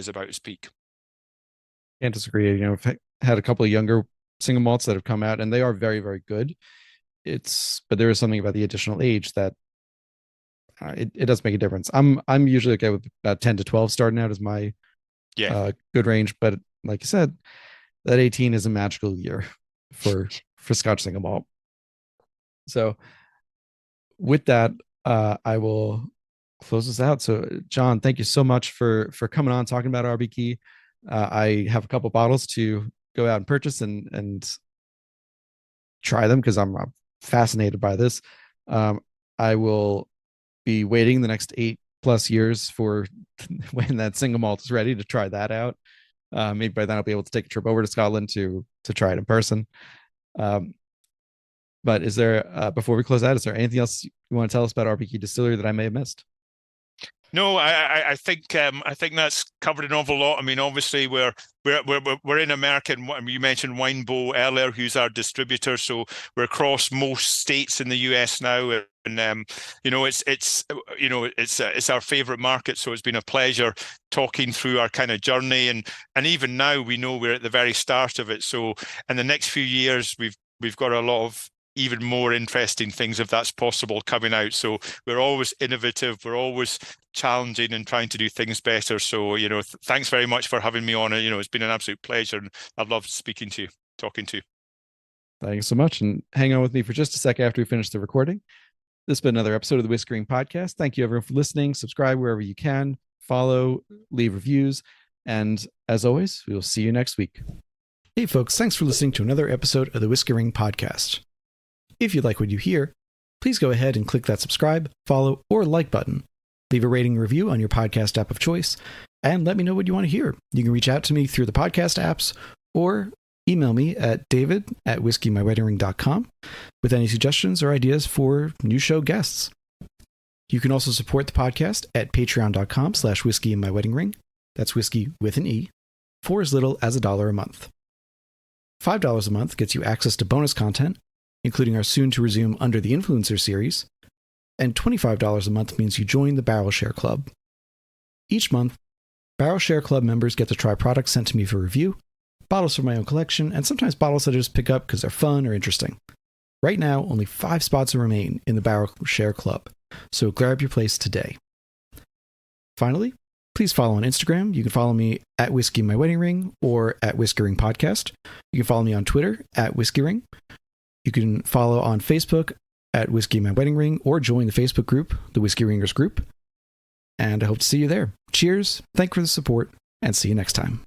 about its peak. Can't disagree. I've had a couple of younger single malts that have come out, and they are very, very good. But there is something about the additional age that it does make a difference. I'm usually okay with about 10 to 12 starting out as my good range, but like you said, that 18 is a magical year for Scotch single malt. So with that, I will close this out. So John, thank you so much for coming on, talking about Arbikie. I have a couple bottles to go out and purchase and try them because I'm fascinated by this. I will be waiting the next 8+ years for when that single malt is ready to try that out. Maybe by then I'll be able to take a trip over to Scotland to try it in person. But is there, before we close out, is there anything else you want to tell us about Arbikie Distillery that I may have missed? No, I think that's covered an awful lot. I mean, obviously we're in America, and you mentioned Winebow earlier, who's our distributor. So we're across most states in the US now, and it's our favorite market. So it's been a pleasure talking through our kind of journey, and even now we know we're at the very start of it. So in the next few years, we've got a lot of even more interesting things, if that's possible, coming out. So we're always innovative, we're always challenging and trying to do things better. So thanks very much for having me on. It's been an absolute pleasure, and I've loved speaking to you, talking to you. Thanks so much, and hang on with me for just a sec after we finish the recording. This has been another episode of the Whiskering Podcast. Thank you everyone for listening. Subscribe wherever you can, follow, leave reviews, and as always, we will see you next week. Hey folks, thanks for listening to another episode of the Whiskering Podcast. If you like what you hear, please go ahead and click that subscribe, follow, or like button. Leave a rating and review on your podcast app of choice, and let me know what you want to hear. You can reach out to me through the podcast apps or email me at david@whiskymyweddingring.com with any suggestions or ideas for new show guests. You can also support the podcast at patreon.com/whiskeyinmyweddingring. That's whiskey with an E, for as little as $1 a month. $5 a month gets you access to bonus content, including our soon-to-resume Under the Influencer series, and $25 a month means you join the Barrel Share Club. Each month, Barrel Share Club members get to try products sent to me for review, bottles from my own collection, and sometimes bottles that I just pick up because they're fun or interesting. Right now, only 5 spots remain in the Barrel Share Club, so grab your place today. Finally, please follow on Instagram. You can follow me at Whiskey in My Wedding Ring or at Whiskering Podcast. You can follow me on Twitter at Whiskering. You can follow on Facebook at Whiskey in My Wedding Ring or join the Facebook group, the Whiskey Ringers group. And I hope to see you there. Cheers, thank you for the support, and see you next time.